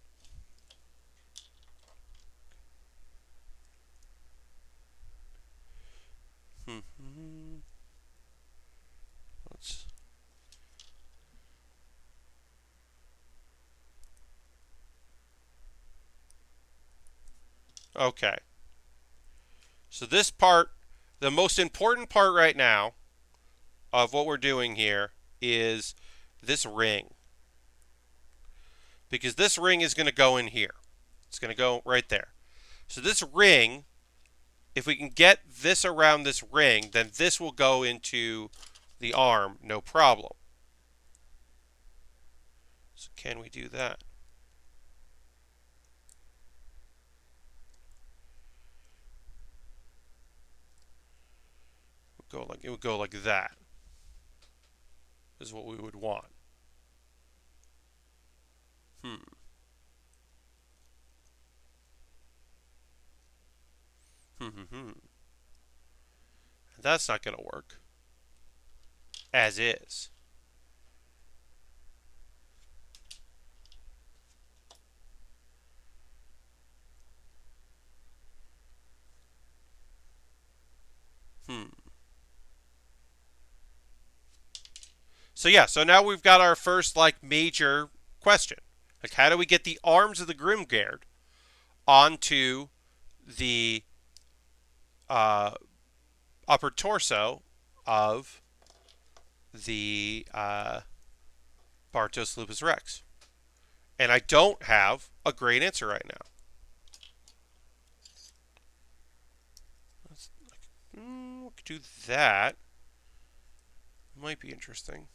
Let's. Okay. So this part, the most important part right now of what we're doing here is this ring. Because this ring is going to go in here. It's going to go right there. So this ring, if we can get this around this ring, then this will go into the arm, no problem. So can we do that? It would go like that. Is what we would want. That's not going to work. As is. So yeah, so now we've got our first major question. Like, how do we get the arms of the Grimgard onto the upper torso of the Bartos Lupus Rex? And I don't have a great answer right now. We could do that. Might be interesting.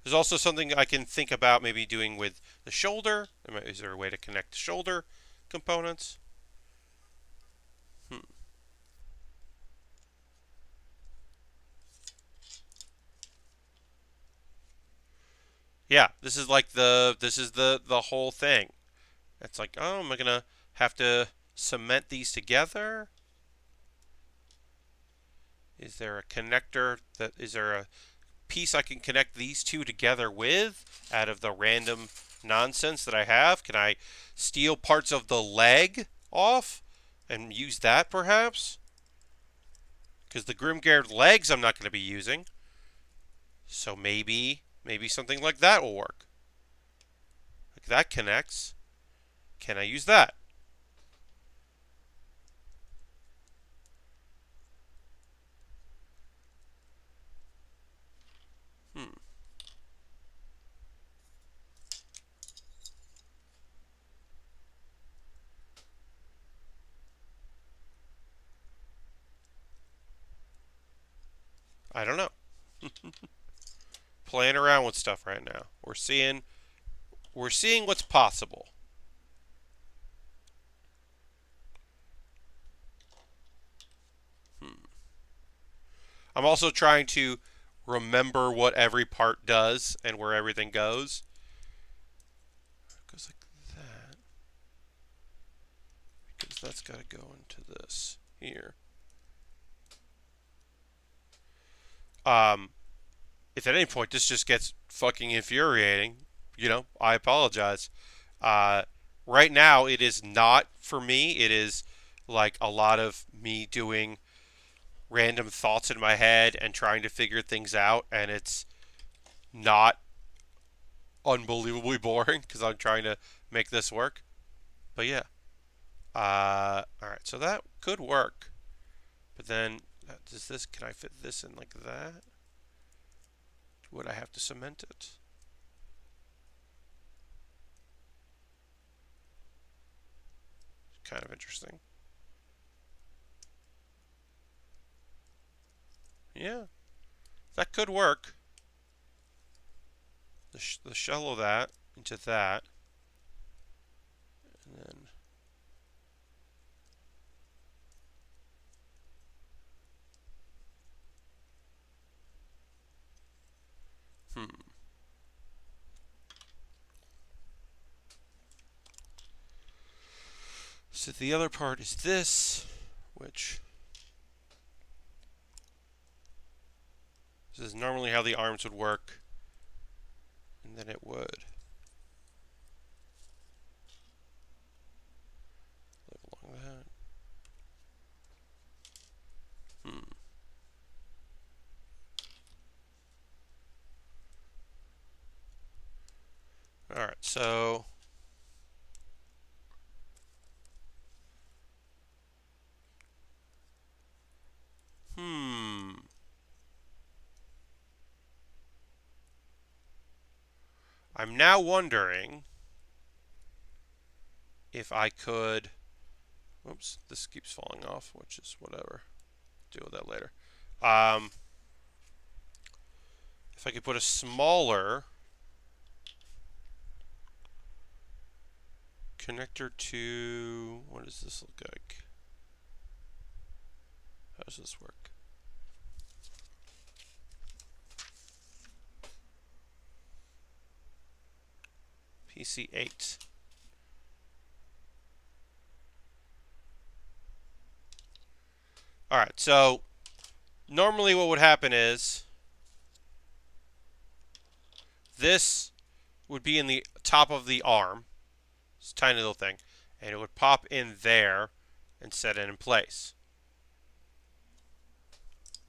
There's also something I can think about maybe doing with the shoulder. Is there a way to connect the shoulder components? Hmm. Yeah, this is the whole thing. It's like, oh, am I gonna have to cement these together? Is there a connector that is there a piece I can connect these two together with out of the random nonsense that I have? Can I steal parts of the leg off and use that perhaps? Because the Grimgard legs I'm not going to be using. So maybe something like that will work. Like that connects. Can I use that? Hmm. I don't know. Playing around with stuff right now. We're seeing what's possible. Hmm. I'm also trying to remember what every part does and where everything goes. It goes like that. Because that's got to go into this here. Um, if at any point this just gets fucking infuriating, I apologize. Uh, right now, it is not for me. It is like a lot of me doing random thoughts in my head and trying to figure things out, and it's not unbelievably boring because I'm trying to make this work. But yeah, all right, so that could work. But then, does this? Can I fit this in like that? Would I have to cement it? Kind of interesting. Yeah, that could work. The shell of that into that, and then hmm. So the other part is this, which this is normally how the arms would work, and then it would live along that. Hmm. All right, so hmm. I'm now wondering if I could. Oops, this keeps falling off, which is whatever. Deal with that later. Um, if I could put a smaller connector to, what does this look like? How does this work? PC8. All right, so normally what would happen is this would be in the top of the arm, this tiny little thing, and it would pop in there and set it in place,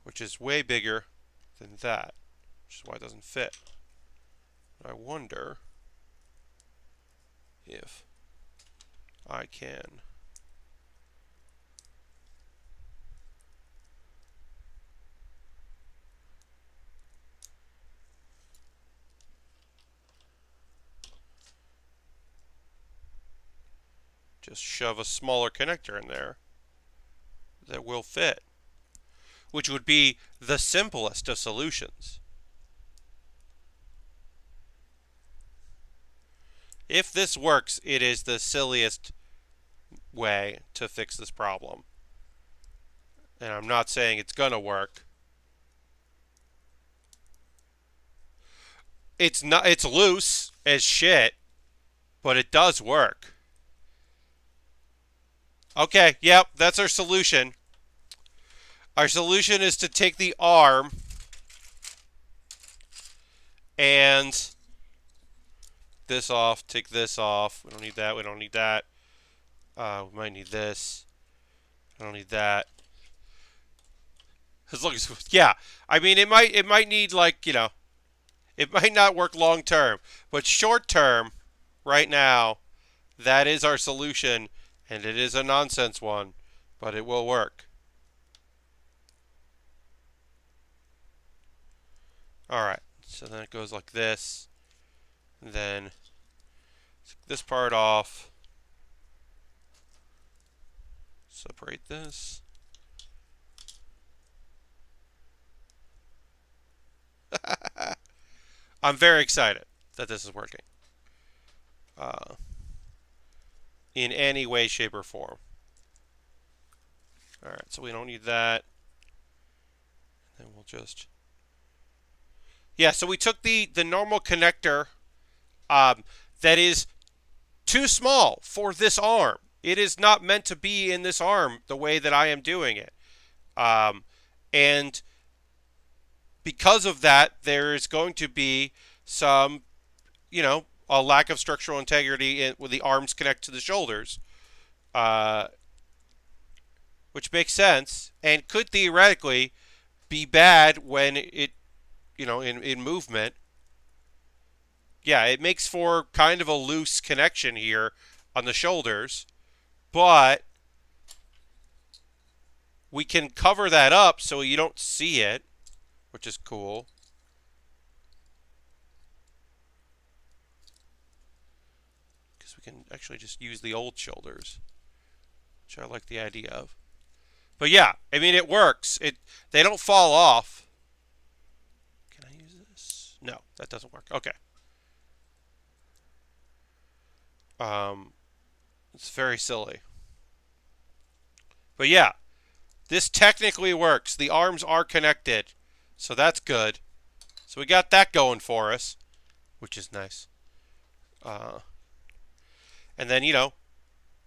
which is way bigger than that, which is why it doesn't fit. I wonder if I can just shove a smaller connector in there that will fit, which would be the simplest of solutions. If this works, it is the silliest way to fix this problem. And I'm not saying it's gonna work. It's not. It's loose as shit, but it does work. Okay, yep, that's our solution. Our solution is to take the arm and this off, take this off. We don't need that, we don't need that. We might need this. I don't need that. As long as, yeah, I mean, it might need, like, it might not work long term, but short term, right now, that is our solution, and it is a nonsense one, but it will work. Alright, so then it goes like this, and then take this part off, separate this. I'm very excited that this is working. In any way, shape, or form. Alright, so we don't need that. And we'll just... Yeah, so we took the normal connector that is too small for this arm. It is not meant to be in this arm the way that I am doing it. And because of that, there is going to be some, a lack of structural integrity when the arms connect to the shoulders, which makes sense and could theoretically be bad when it, in movement. Yeah, it makes for kind of a loose connection here on the shoulders, but we can cover that up so you don't see it, which is cool. Because we can actually just use the old shoulders, which I like the idea of. But yeah, I mean, it works. They don't fall off. Can I use this? No, that doesn't work. Okay. It's very silly. But yeah, this technically works. The arms are connected, so that's good. So we got that going for us, which is nice. And then,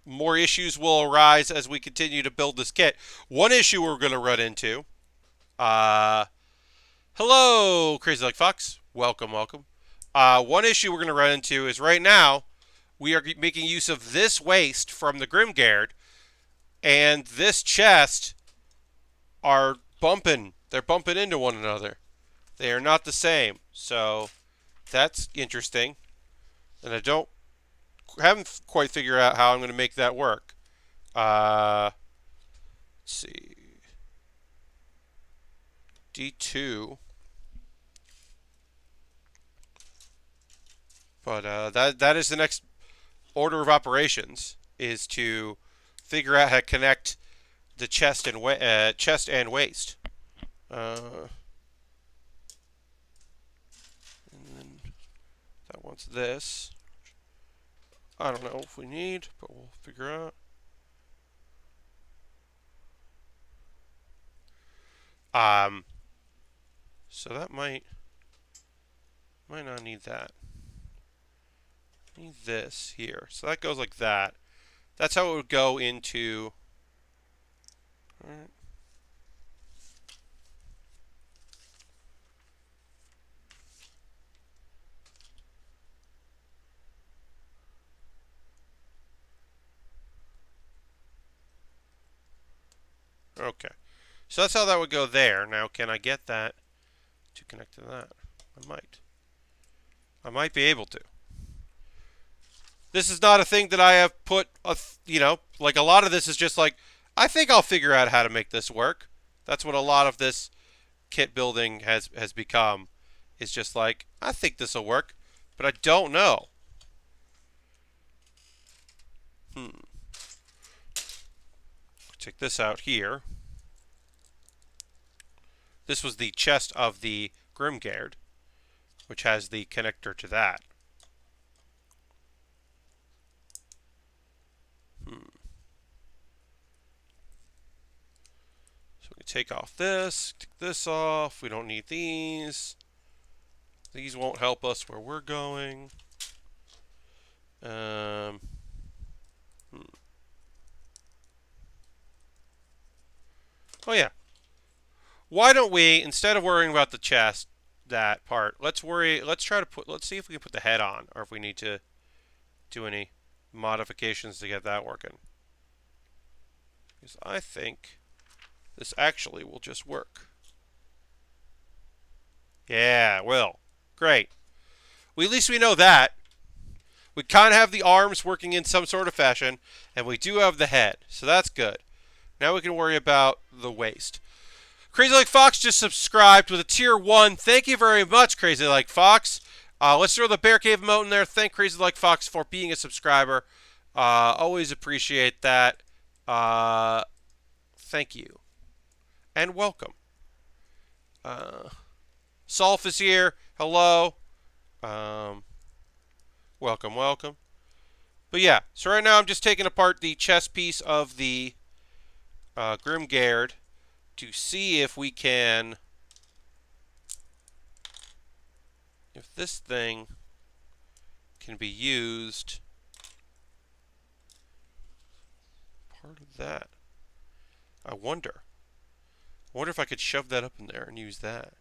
more issues will arise as we continue to build this kit. One issue we're going to run into. Hello, Crazy Like Fox. Welcome, welcome. One issue we're going to run into is right now we are making use of this waist from the Grimgard, and this chest are bumping. They're bumping into one another. They are not the same. So that's interesting. And I haven't quite figured out how I'm going to make that work. Let's see. D2. But that is the next order of operations, is to figure out how to connect the chest and waist. And then that wants this. I don't know if we need, but we'll figure out. So that might not need that. Need this here. So that goes like that. That's how it would go into. All right. Okay. So that's how that would go there. Now, can I get that to connect to that? I might. I might be able to. This is not a thing that I have put, like a lot of this is just like, I think I'll figure out how to make this work. That's what a lot of this kit building has become. It's just like, I think this will work, but I don't know. Take this out here. This was the chest of the Grimgard, which has the connector to that. take off this, take this off. We don't need these. These won't help us where we're going. Oh yeah. Why don't we, instead of worrying about the chest, that part, let's see if we can put the head on, or if we need to do any modifications to get that working. Because I think this actually will just work. Yeah, it will. Great. Well, at least we know that. We kind of have the arms working in some sort of fashion, and we do have the head, so that's good. Now we can worry about the waist. Crazy Like Fox just subscribed with a tier 1. Thank you very much, Crazy Like Fox. Let's throw the Bear Cave emote in there. Thank Crazy Like Fox for being a subscriber. Always appreciate that. Thank you. And welcome. Solf is here. Hello. Welcome, welcome. But yeah, so right now I'm just taking apart the chest piece of the Grimgard to see if we can, if this thing can be used. Part of that. I wonder if I could shove that up in there and use that.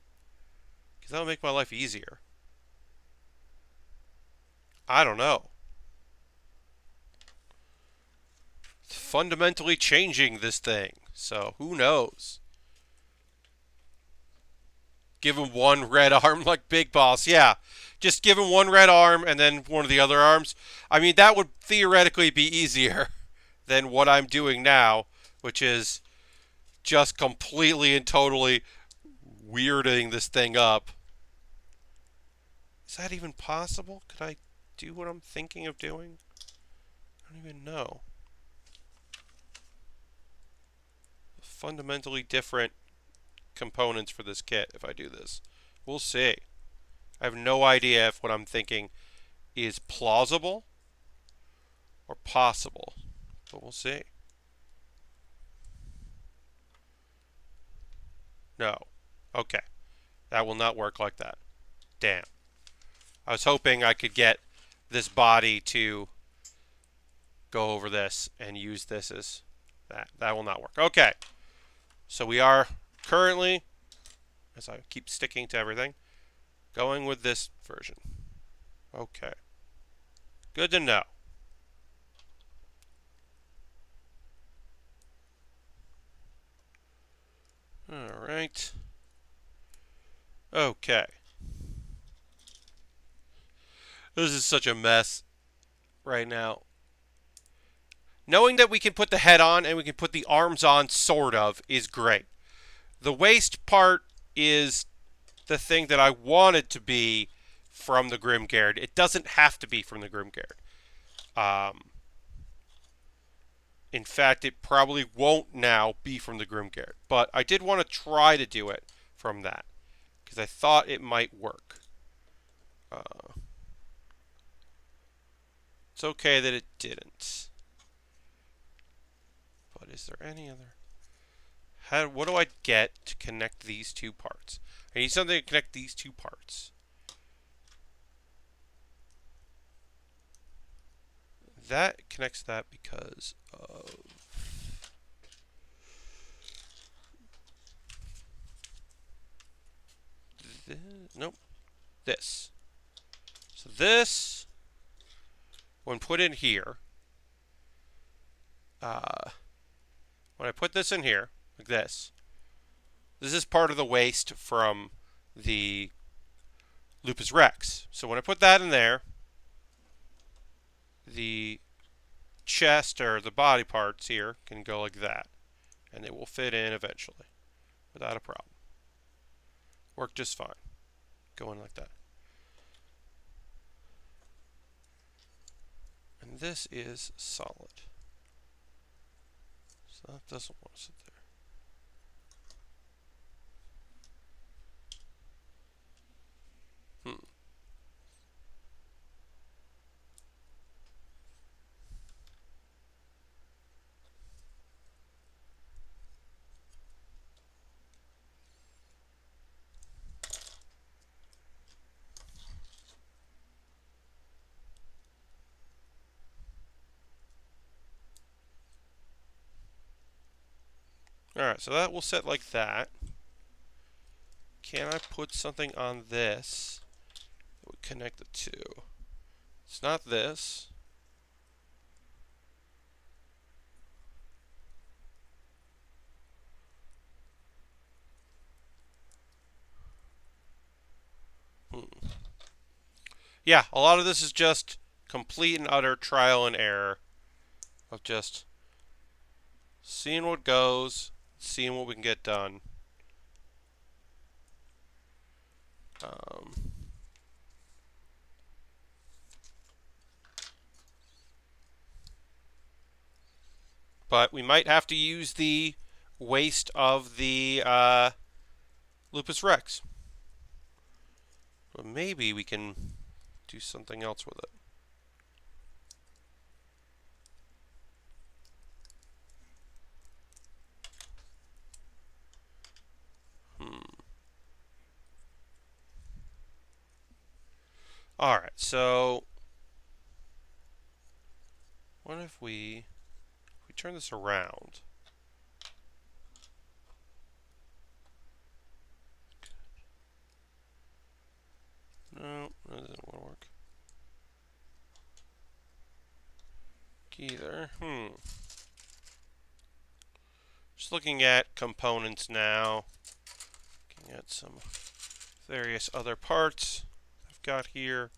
Because that would make my life easier. I don't know. It's fundamentally changing this thing. So, who knows? Give him one red arm like Big Boss. Yeah. Just give him one red arm and then one of the other arms. I mean, that would theoretically be easier than what I'm doing now, which is just completely and totally weirding this thing up. Is that even possible? Could I do what I'm thinking of doing? I don't even know. Fundamentally different components for this kit if I do this. We'll see. I have no idea if what I'm thinking is plausible or possible, but we'll see. No. Okay. That will not work like that. Damn. I was hoping I could get this body to go over this and use this as that. That will not work. Okay. So we are currently, as I keep sticking to everything, going with this version. Okay. Good to know. All right. Okay. This is such a mess right now. Knowing that we can put the head on and we can put the arms on, sort of, is great. The waist part is the thing that I want it to be from the Grimgard. It doesn't have to be from the Grimgard. In fact, it probably won't now be from the Grimgard. But I did want to try to do it from that, because I thought it might work. It's okay that it didn't. But is there any other? What do I get to connect these two parts? I need something to connect these two parts. That connects that because of this. Nope. This. So this, when put in here, when I put this in here, like this is part of the waste from the Lupus Rex. So when I put that in there, the chest or the body parts here can go like that, and they will fit in eventually without a problem. Work just fine. Going like that. And this is solid. So that doesn't want to sit there. Alright, so that will set like that. Can I put something on this that would connect the two? It's not this. Yeah, a lot of this is just complete and utter trial and error of just seeing what goes, seeing what we can get done. Um, but we might have to use the waste of the Lupus Rex. But maybe we can do something else with it. Alright, so what if we turn this around? No, that doesn't want to work. Either. Just looking at components now. Looking at some various other parts I've got here.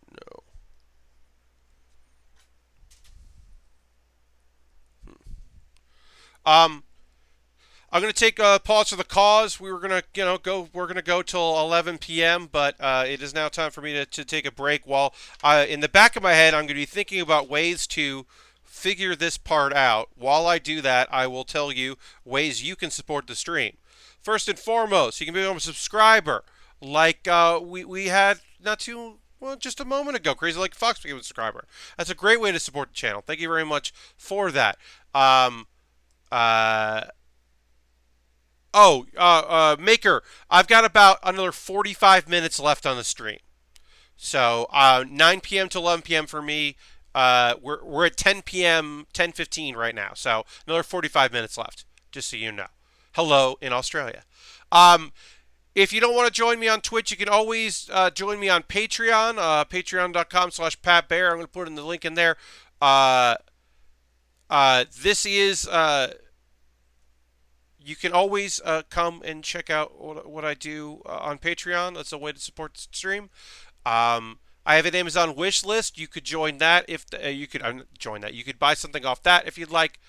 No. I'm going to take a pause for the cause. We were going to, go. We're going to go till 11 p.m., but it is now time for me to take a break. While in the back of my head, I'm going to be thinking about ways to figure this part out. While I do that, I will tell you ways you can support the stream. First and foremost, you can become a subscriber, like we had just a moment ago. Crazy Like Fox became a subscriber. That's a great way to support the channel. Thank you very much for that. Maker, I've got about another 45 minutes left on the stream. So 9 p.m. to 11 p.m. for me. We're at 10 p.m., 10:15 right now. So another 45 minutes left, just so you know. Hello in Australia. If you don't want to join me on Twitch, you can always join me on Patreon, patreon.com/PatBaer. I'm going to put in the link in there. This is... you can always come and check out what I do on Patreon. That's a way to support the stream. I have an Amazon wish list. You could join that if you could join that. You could buy something off that if you'd like.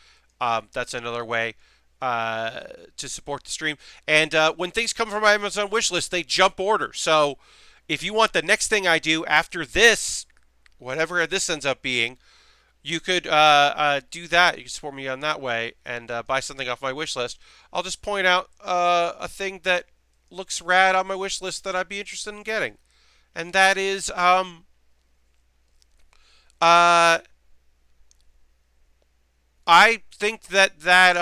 That's another way to support the stream. And when things come from my Amazon wish list, they jump order. So if you want the next thing I do after this, whatever this ends up being, you could do that. You can support me on that way and buy something off my wish list. I'll just point out a thing that looks rad on my wish list that I'd be interested in getting. And that is I think that the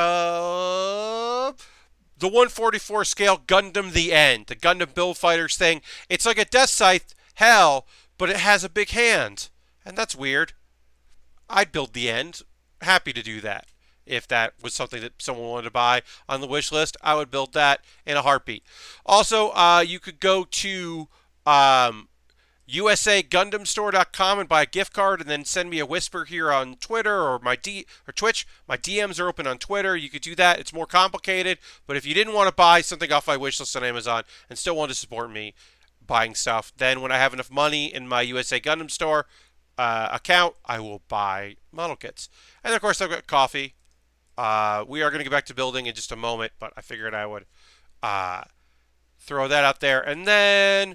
144 scale Gundam The End, the Gundam Build Fighters thing, it's like a Death Scythe hell, but it has a big hand. And that's weird. I'd build The End. Happy to do that. If that was something that someone wanted to buy on the wish list, I would build that in a heartbeat. Also, you could go to USAGundamStore.com and buy a gift card, and then send me a whisper here on Twitter or Twitch. My DMs are open on Twitter. You could do that. It's more complicated, but if you didn't want to buy something off my wish list on Amazon and still want to support me buying stuff, then when I have enough money in my USA Gundam Store account, I will buy model kits. And of course, I've got coffee. We are going to get back to building in just a moment, but I figured I would throw that out there. And then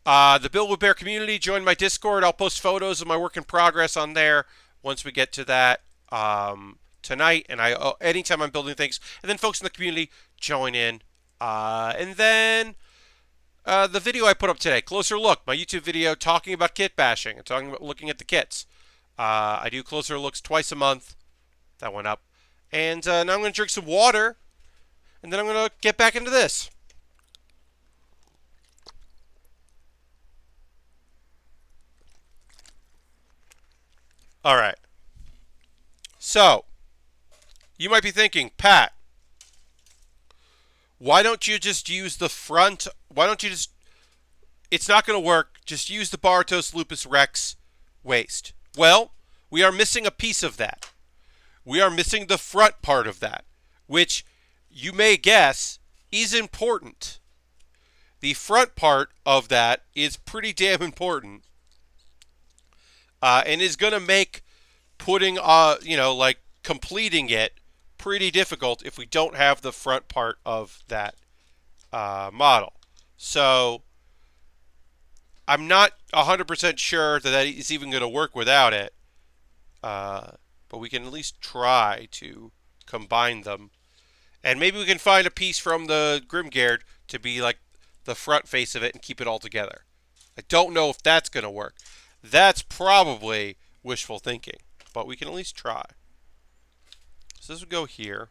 the Build with Bear community, join my Discord. I'll post photos of my work in progress on there once we get to that tonight. And anytime I'm building things. And then folks in the community, join in. And then the video I put up today, Closer Look, my YouTube video talking about kit bashing and talking about looking at the kits. I do Closer Looks twice a month. That went up. And now I'm going to drink some water, and then I'm going to get back into this. All right. So, you might be thinking, Pat, why don't you just use the front? Why don't you just. It's not going to work. Just use the Bartos Lupus Rex waist. Well, we are missing a piece of that. We are missing the front part of that, which you may guess is important. The front part of that is pretty damn important, and is going to make putting, like completing it pretty difficult if we don't have the front part of that model. So I'm not 100% sure that is even going to work without it, but we can at least try to combine them. And maybe we can find a piece from the Grimgard to be like the front face of it and keep it all together. I don't know if that's going to work. That's probably wishful thinking, but we can at least try. So this would go here.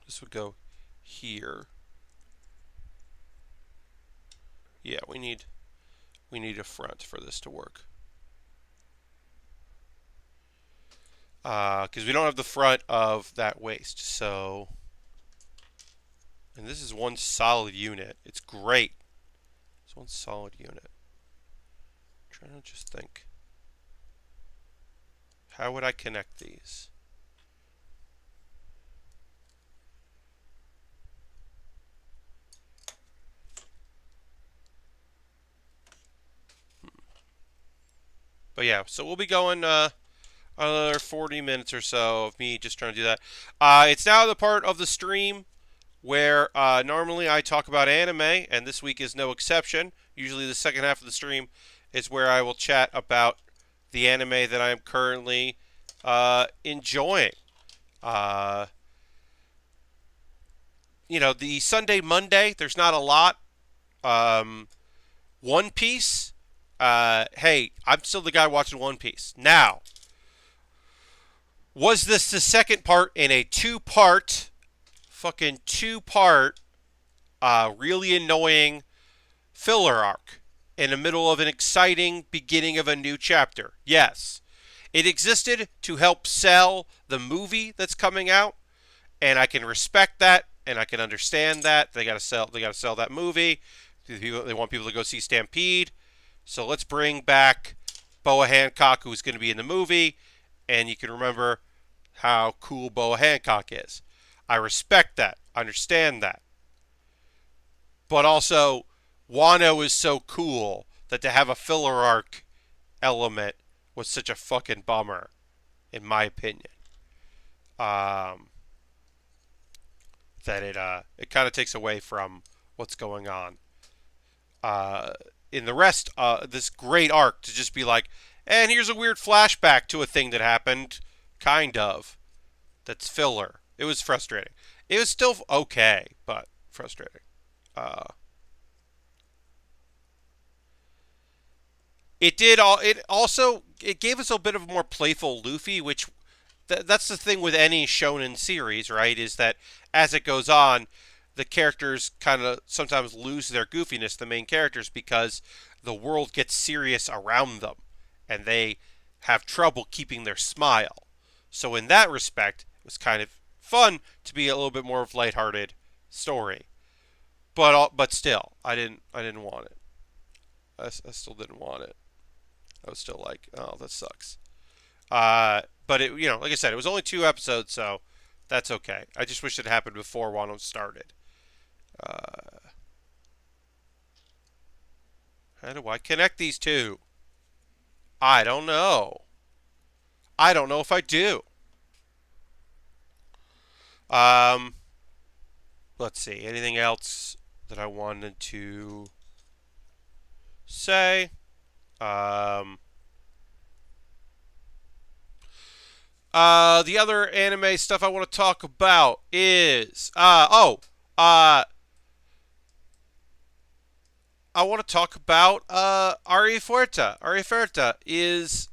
This would go here. Yeah, we need a front for this to work. Because we don't have the front of that waist. So, and this is one solid unit. It's great. It's one solid unit. I'm trying to just think. How would I connect these? But yeah, so we'll be going another 40 minutes or so of me just trying to do that. It's now the part of the stream where normally I talk about anime, and this week is no exception. Usually the second half of the stream is where I will chat about the anime that I am currently enjoying. The Sunday, Monday, there's not a lot. One Piece, hey, I'm still the guy watching One Piece. Now, was this the second part in a two-part, really annoying filler arc in the middle of an exciting beginning of a new chapter? Yes. It existed to help sell the movie that's coming out, and I can respect that, and I can understand that. They gotta sell that movie. They want people to go see Stampede. So let's bring back Boa Hancock, who's going to be in the movie, and you can remember how cool Boa Hancock is. I respect that. I understand that. But also, Wano is so cool that to have a filler arc element was such a fucking bummer, in my opinion. That it kind of takes away from what's going on. In the rest, this great arc to just be like, and here's a weird flashback to a thing that happened, kind of. That's filler. It was frustrating. It was still okay, but frustrating. It did all. It gave us a bit of a more playful Luffy, which that's the thing with any shonen series, right? Is that as it goes on, the characters kind of sometimes lose their goofiness, the main characters, because the world gets serious around them, and they have trouble keeping their smile. So in that respect, it was kind of fun to be a little bit more of a lighthearted story. But still, I didn't want it. I still didn't want it. I was still like, oh, that sucks. But it, like I said, it was only 2 episodes, so that's okay. I just wish it happened before Wano started. How do I connect these two? I don't know. I don't know if I do. Let's see. Anything else that I wanted to say? The other anime stuff I want to talk about is I want to talk about Arifureta. Arifureta is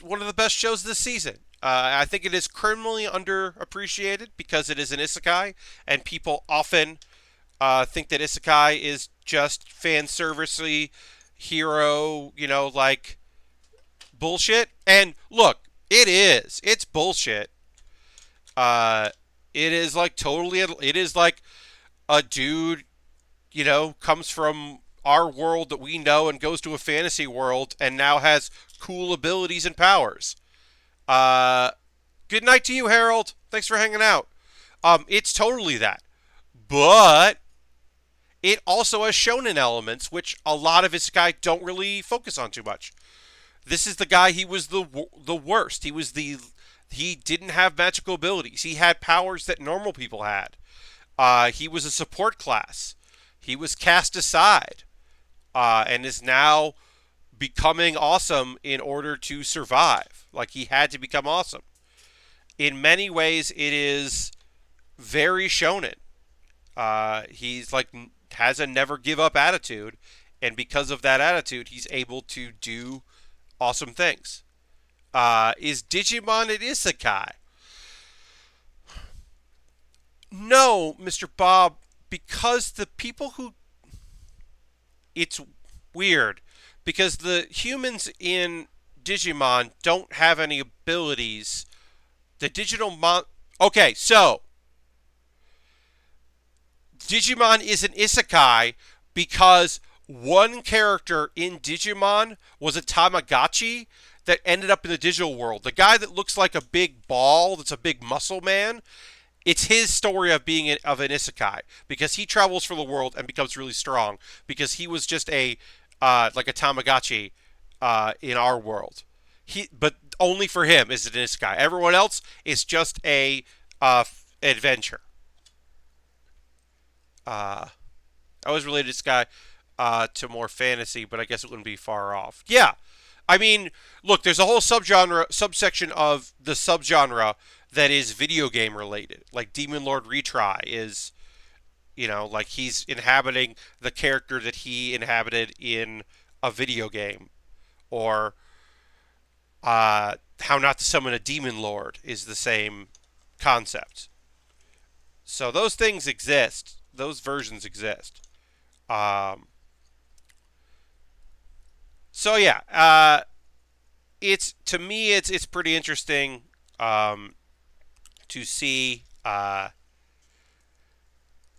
one of the best shows this season. I think it is criminally underappreciated because it is an isekai, and people often think that isekai is just fan servicey hero, like bullshit. And look, it is. It's bullshit. Uh, it is like totally. It is like a dude, comes from our world that we know and goes to a fantasy world and now has cool abilities and powers. Uh, Good night to you, Harold. Thanks for hanging out. It's totally that. But it also has shonen elements, which a lot of isekai don't really focus on too much. This is the guy. He was the worst. He didn't have magical abilities. He had powers that normal people had. He was a support class. He was cast aside, and is now becoming awesome in order to survive. Like, he had to become awesome. In many ways, it is very shonen. He's like has a never give up attitude, and because of that attitude, he's able to do awesome things. Is Digimon an isekai? No, Mr. Bob, because the people who... It's weird, because the humans in Digimon don't have any abilities. The digital Okay, so Digimon is an isekai because one character in Digimon was a Tamagotchi that ended up in the digital world. The guy that looks like a big ball, that's a big muscle man, it's his story of being of an isekai because he travels for the world and becomes really strong because he was just like a Tamagotchi in our world. But only for him is it an isekai. Everyone else is just a adventure. I was related to Sky to more fantasy, but I guess it wouldn't be far off. Yeah, I mean, look, there's a whole subsection of the subgenre that is video game related. Like Demon Lord Retry is, like he's inhabiting the character that he inhabited in a video game, or How Not to Summon a Demon Lord is the same concept. So those things exist. Those versions exist. So yeah, it's to me it's pretty interesting to see.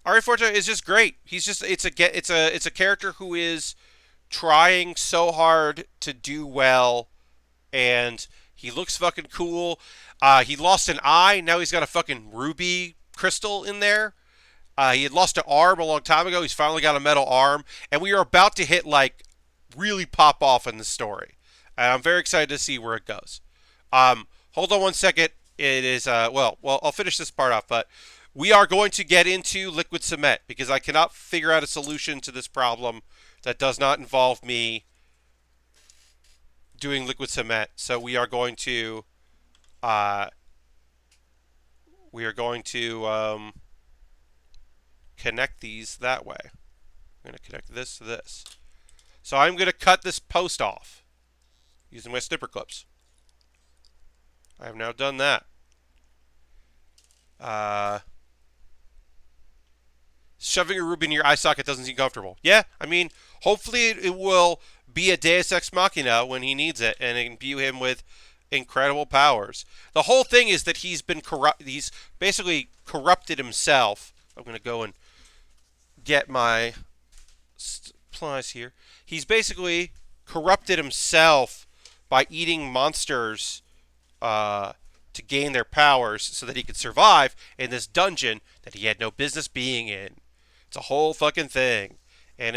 Arifureta is just great. He's just it's a character who is trying so hard to do well, and he looks fucking cool. He lost an eye. Now he's got a fucking ruby crystal in there. He had lost an arm a long time ago. He's finally got a metal arm. And we are about to hit, like, really pop off in the story. And I'm very excited to see where it goes. Hold on one second. It is, well, I'll finish this part off. But we are going to get into liquid cement because I cannot figure out a solution to this problem that does not involve me doing liquid cement. So we are going to, connect these that way. I'm going to connect this to this. So I'm going to cut this post off using my snipper clips. I have now done that. Shoving a ruby in your eye socket doesn't seem comfortable. Yeah, I mean, hopefully it will be a Deus Ex Machina when he needs it and imbue him with incredible powers. The whole thing is that he's basically corrupted himself. I'm going to go and get my supplies here. He's basically corrupted himself by eating monsters to gain their powers so that he could survive in this dungeon that he had no business being in. It's a whole fucking thing. And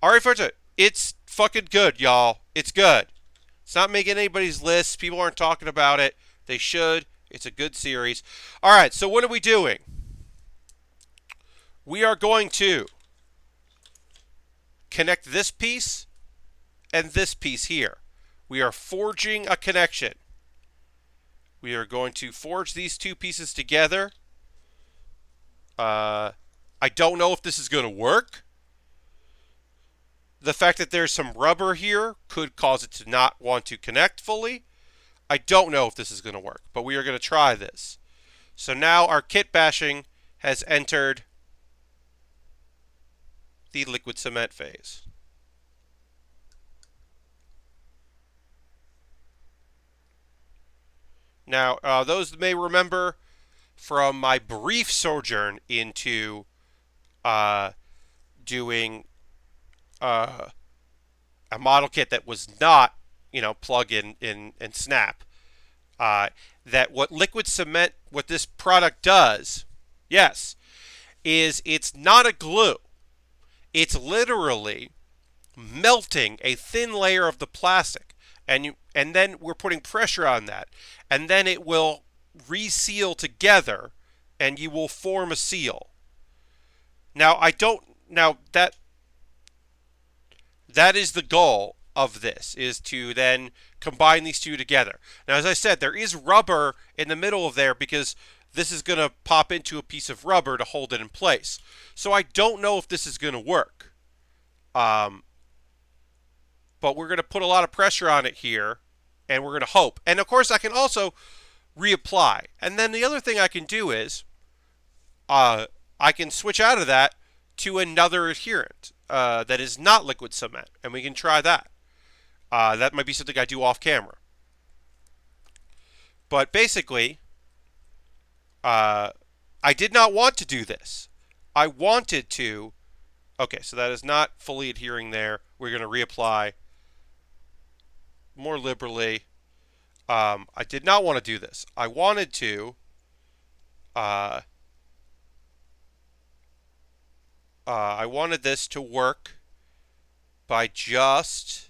Arifureta, it's fucking good, y'all. It's good. It's not making anybody's list. People aren't talking about it. They should. It's a good series. Alright, so what are we doing? We are going to connect this piece and this piece here. We are forging a connection. We are going to forge these two pieces together. I don't know if this is going to work. The fact that there's some rubber here could cause it to not want to connect fully. I don't know if this is going to work, but we are going to try this. So now our kitbashing has entered the liquid cement phase. Now, those may remember from my brief sojourn into doing uh, a model kit that was not, plug in and snap. Uh, that what liquid cement, what this product does, yes, is it's not a glue. It's literally melting a thin layer of the plastic, and then we're putting pressure on that, and then it will reseal together, and you will form a seal. Now I don't. Now that is the goal of this, is to then combine these two together. Now, as I said, there is rubber in the middle of there because this is going to pop into a piece of rubber to hold it in place. So I don't know if this is going to work. But we're going to put a lot of pressure on it here, and we're going to hope. And of course, I can also reapply. And then the other thing I can do is I can switch out of that to another adherent that is not liquid cement, and we can try that. That might be something I do off camera. But basically, I did not want to do this. I wanted to. Okay, so that is not fully adhering there. We're going to reapply more liberally. I did not want to do this. I wanted to I wanted this to work by just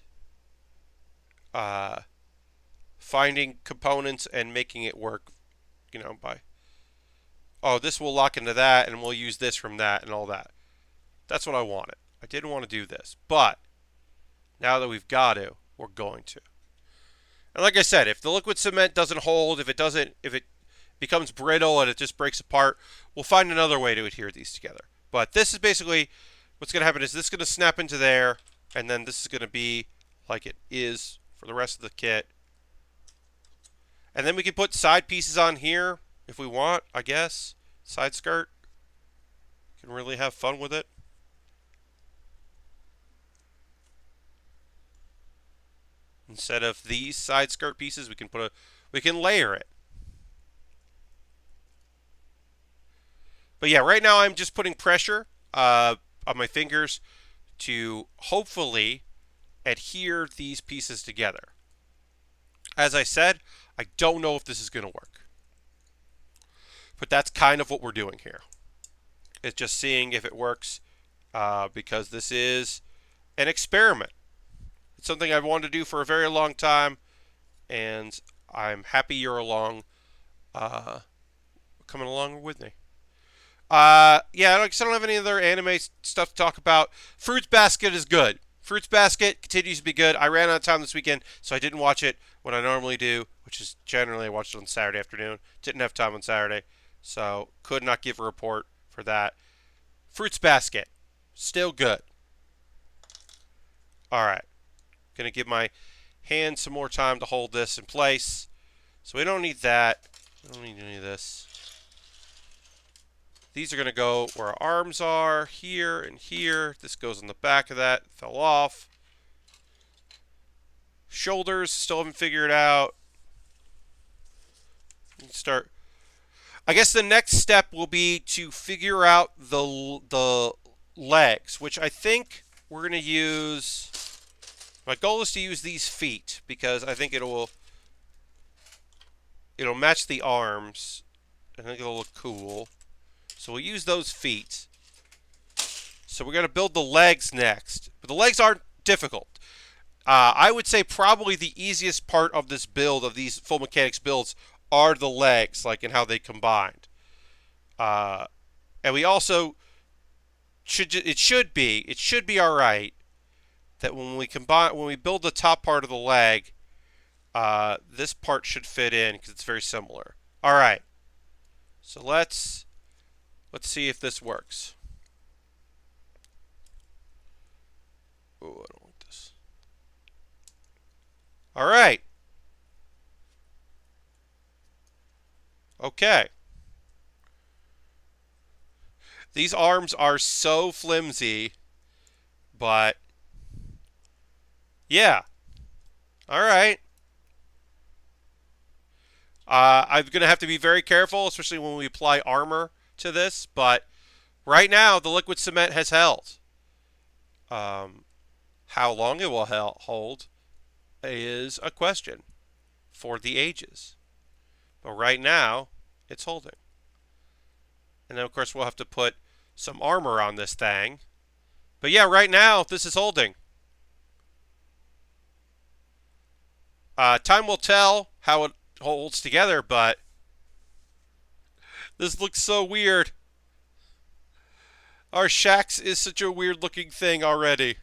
finding components and making it work, by, oh, this will lock into that, and we'll use this from that and all that. That's what I wanted. I didn't want to do this, but now that we've got to, we're going to. And like I said, if the liquid cement doesn't hold, if it becomes brittle and it just breaks apart, we'll find another way to adhere these together. But this is basically what's going to happen. Is this going to snap into there, and then this is going to be like it is for the rest of the kit. And then we can put side pieces on here if we want, I guess. Side skirt. Can really have fun with it. Instead of these side skirt pieces, we can layer it. But yeah, right now I'm just putting pressure on my fingers to hopefully adhere these pieces together. As I said, I don't know if this is going to work. But that's kind of what we're doing here. It's just seeing if it works, because this is an experiment. It's something I've wanted to do for a very long time, and I'm happy you're coming along with me. Yeah, I don't have any other anime stuff to talk about. Fruits Basket is good. Fruits Basket continues to be good. I ran out of time this weekend, so I didn't watch it when I normally do, which is generally I watch it on Saturday afternoon. Didn't have time on Saturday, so could not give a report for that. Fruits Basket, still good. Alright. Going to give my hand some more time to hold this in place. So we don't need that. We don't need any of this. These are going to go where our arms are, here and here. This goes on the back of that. Fell off. Shoulders, still haven't figured out. Start. I guess the next step will be to figure out the legs, which I think we're going to use. My goal is to use these feet because I think it'll match the arms. I think it'll look cool. So we'll use those feet. So we're going to build the legs next. But the legs aren't difficult. I would say probably the easiest part of this build, of these full mechanics builds, are the legs, like in how they combined. And we also it should be all right that when we build the top part of the leg, this part should fit in because it's very similar. All right. So let's see if this works. Oh, I don't want this. All right. Okay. These arms are so flimsy, but yeah. All right. I'm going to have to be very careful, especially when we apply armor to this, but right now the liquid cement has held. Um, how long it will hold is a question for the ages. But right now, it's holding. And then, of course, we'll have to put some armor on this thing. But yeah, right now, this is holding. Time will tell how it holds together, but this looks so weird. Our Shax is such a weird looking thing already.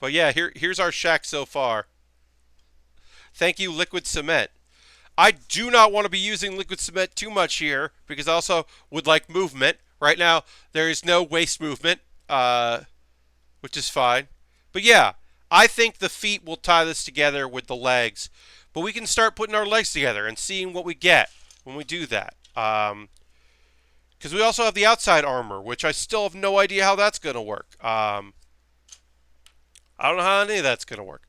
But yeah, here's our Shax so far. Thank you, liquid cement. I do not want to be using liquid cement too much here because I also would like movement. Right now, there is no waste movement, which is fine. But yeah, I think the feet will tie this together with the legs. But we can start putting our legs together and seeing what we get when we do that. Because we also have the outside armor, which I still have no idea how that's going to work. I don't know how any of that's going to work.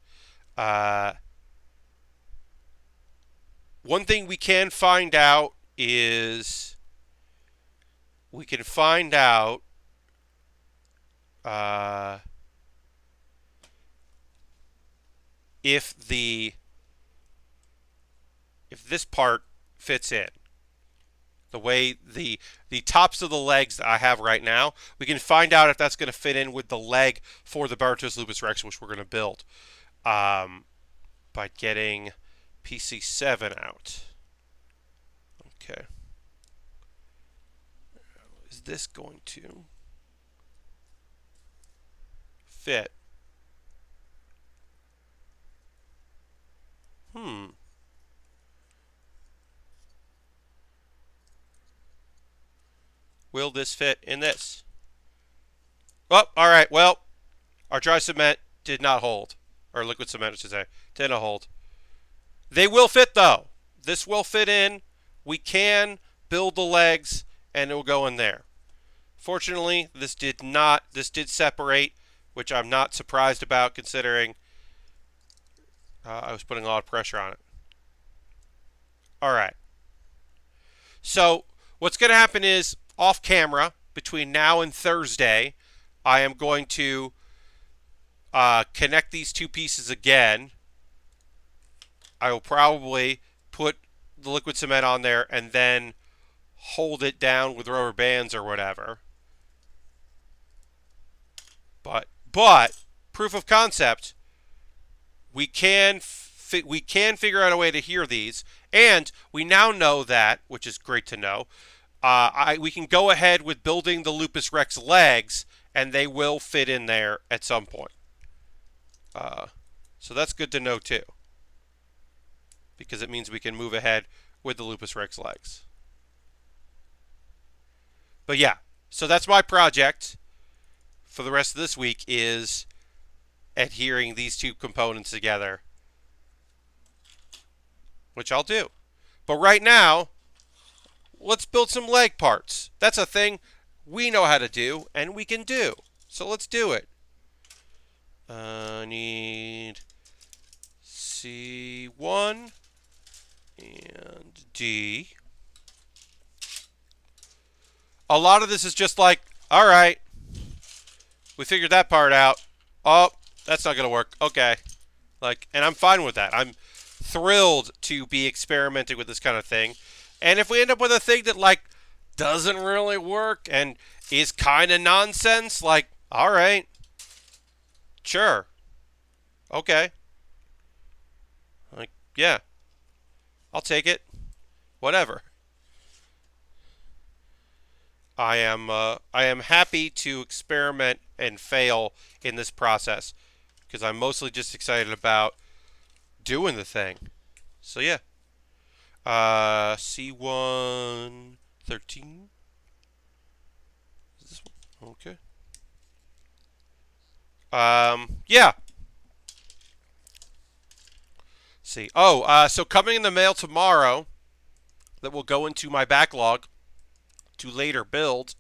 One thing we can find out is we can find out if this part fits in. The way the tops of the legs that I have right now, we can find out if that's going to fit in with the leg for the Baratus Lupus Rex, which we're going to build by getting PC7 out. Okay. Is this going to fit? Will this fit in this? Oh, all right. Well, our dry cement did not hold. Or liquid cement, I should say. Did not hold. They will fit, though. This will fit in. We can build the legs, and it will go in there. Fortunately, this did not. This did separate, which I'm not surprised about, considering I was putting a lot of pressure on it. All right. So what's going to happen is, off camera, between now and Thursday, I am going to connect these two pieces again. I will probably put the liquid cement on there and then hold it down with rubber bands or whatever. But proof of concept, we can figure out a way to hear these, and we now know that, which is great to know. We can go ahead with building the Lupus Rex legs, and they will fit in there at some point. So that's good to know too, because it means we can move ahead with the Lupus Rex legs. But yeah, so that's my project for the rest of this week, is adhering these two components together, which I'll do. But right now, let's build some leg parts. That's a thing we know how to do, and we can do. So let's do it. I need C1 and D. A lot of this is just like, all right, we figured that part out. Oh, that's not going to work. Okay. And I'm fine with that. I'm thrilled to be experimenting with this kind of thing. And if we end up with a thing that, doesn't really work and is kind of nonsense, all right, sure, okay, yeah, I'll take it, whatever. I am happy to experiment and fail in this process, because I'm mostly just excited about doing the thing. So yeah. C1 13. Is this one? Okay. Yeah. See. Oh, so coming in the mail tomorrow, that will go into my backlog to later build.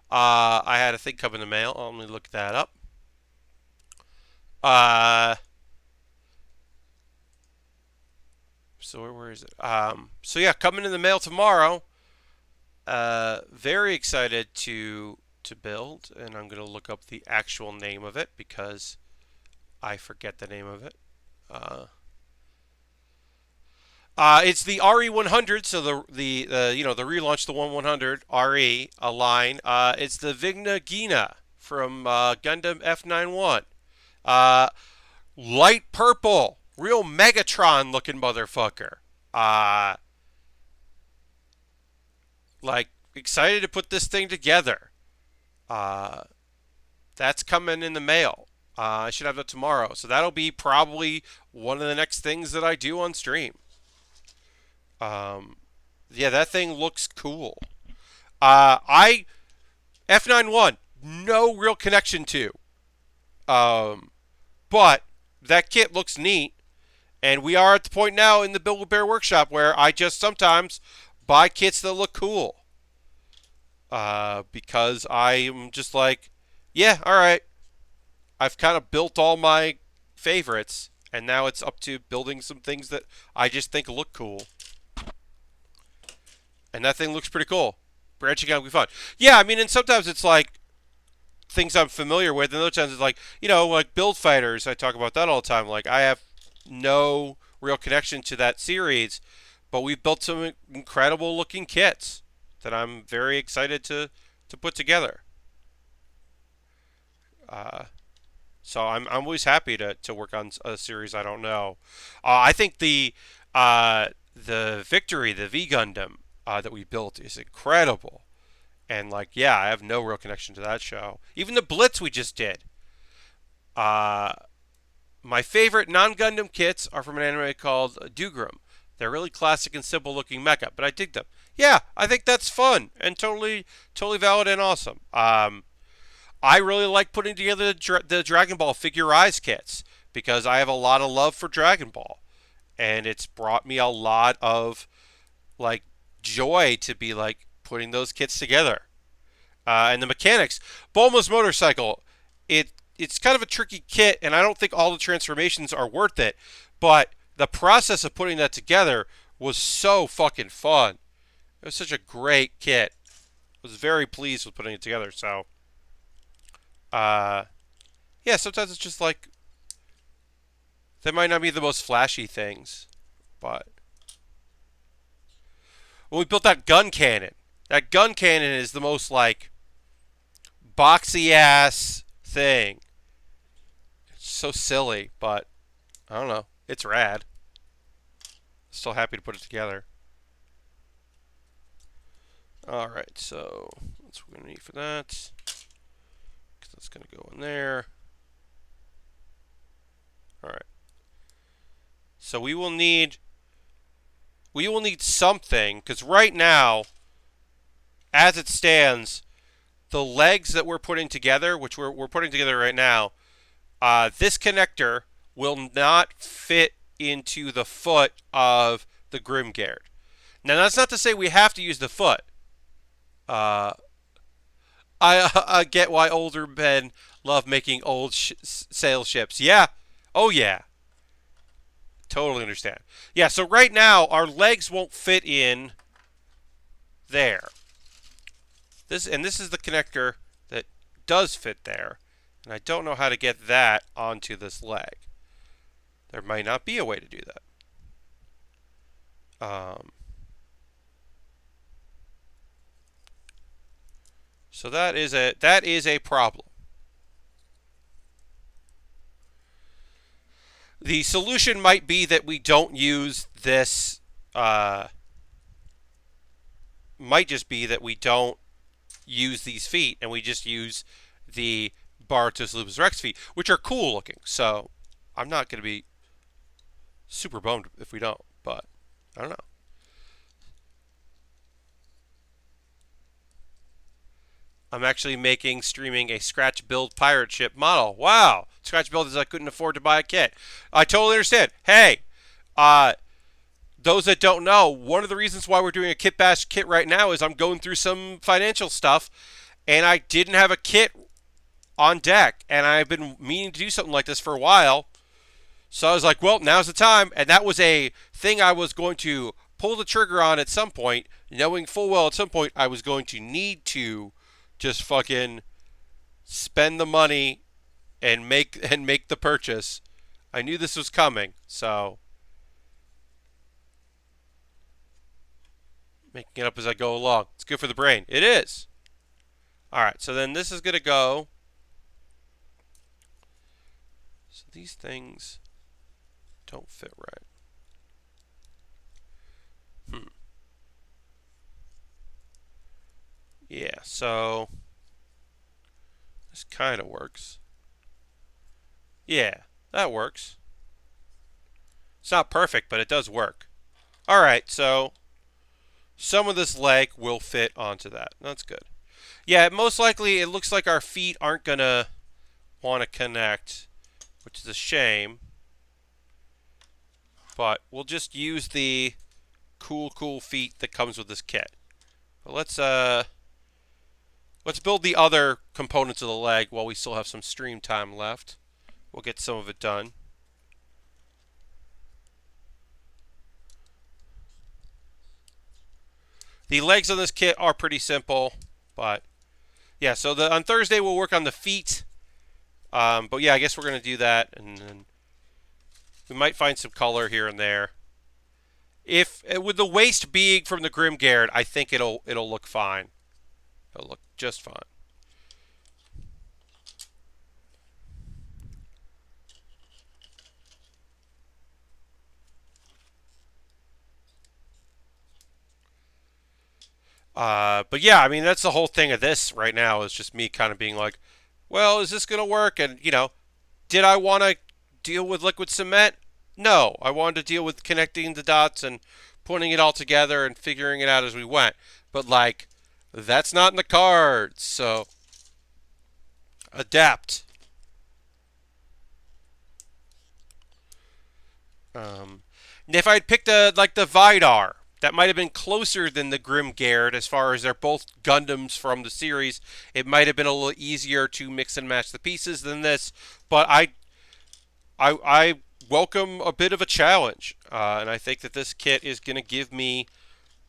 I had a thing come in the mail. Let me look that up. So where is it? So yeah, coming in the mail tomorrow. Very excited to build, and I'm gonna look up the actual name of it because I forget the name of it. Uh, it's the RE100, so the relaunch the 1100 RE a line. It's the Vigna Gina from Gundam F91. Uh, Light purple, real Megatron looking motherfucker. Uh, like excited to put this thing together. Uh, that's coming in the mail. I should have that tomorrow, so that'll be probably one of the next things that I do on stream. Um, yeah, that thing looks cool. I F91, no real connection to, but that kit looks neat, and we are at the point now in the Build with Baer workshop where I just sometimes buy kits that look cool. Because I am just like, yeah, all right. I've kind of built all my favorites, and now it's up to building some things that I just think look cool. And that thing looks pretty cool. Branching out will be fun. Yeah, I mean, and sometimes it's like things I'm familiar with, and other times it's like, like Build Fighters. I talk about that all the time. Like, I have no real connection to that series, but we've built some incredible looking kits that I'm very excited to put together. So I'm always happy to work on a series I don't know. I think the Victory, the V Gundam that we built is incredible. And yeah, I have no real connection to that show. Even the Blitz we just did. My favorite non-Gundam kits are from an anime called Dugram. They're really classic and simple looking mecha, but I dig them. Yeah, I think that's fun and totally valid and awesome. I really like putting together the Dragon Ball Figure Eyes kits because I have a lot of love for Dragon Ball, and it's brought me a lot of joy to be putting those kits together. And the mechanics, Bulma's motorcycle, it's kind of a tricky kit, and I don't think all the transformations are worth it, but the process of putting that together was so fucking fun. It was such a great kit. I was very pleased with putting it together. So, yeah, sometimes it's just they might not be the most flashy things, but when we built that gun cannon is the most boxy ass thing. It's so silly, but I don't know. It's rad. Still happy to put it together. Alright, so that's what we're going to need for that. Because that's going to go in there. Alright. So we will need something, because right now, as it stands, the legs that we're putting together, which we're putting together right now, this connector will not fit into the foot of the Grimgard. Now, that's not to say we have to use the foot. I get why older men love making old sail ships. Yeah. Oh, yeah. Totally understand. Yeah, so right now, our legs won't fit in there. This is the connector that does fit there. And I don't know how to get that onto this leg. There might not be a way to do that. So that is a problem. The solution might be that we don't use this. Might just be that we don't use these feet and we just use the Baratus Lupus Rex feet, which are cool looking. So I'm not going to be super bummed if we don't, but I don't know. I'm actually streaming a scratch build pirate ship model. Wow. Scratch build is I couldn't afford to buy a kit. I totally understand. Hey, those that don't know, one of the reasons why we're doing a Kitbash kit right now is I'm going through some financial stuff, and I didn't have a kit on deck, and I've been meaning to do something like this for a while. So I was like, well, now's the time. And that was a thing I was going to pull the trigger on at some point, knowing full well at some point I was going to need to just fucking spend the money and make the purchase. I knew this was coming, so making it up as I go along. It's good for the brain. It is. All right, so then this is going to go. So these things don't fit right. Yeah, so this kind of works. Yeah, that works. It's not perfect, but it does work. All right, so some of this leg will fit onto that. That's good. Yeah, most likely it looks like our feet aren't going to want to connect, which is a shame. But we'll just use the cool feet that comes with this kit. But let's build the other components of the leg while we still have some stream time left. We'll get some of it done. The legs on this kit are pretty simple, but yeah. So on Thursday we'll work on the feet. But yeah, I guess we're gonna do that, and then we might find some color here and there. If with the waist being from the Grimgard, I think it'll look fine. It'll look just fine. But yeah, I mean that's the whole thing of this right now is just me kind of being like, well, is this gonna work? And did I want to deal with liquid cement? No, I wanted to deal with connecting the dots and putting it all together and figuring it out as we went. But like, that's not in the cards, so adapt. If I'd picked the Vidar, that might have been closer than the Grimgard as far as they're both Gundams from the series. It might have been a little easier to mix and match the pieces than this, but I welcome a bit of a challenge, and I think that this kit is going to give me,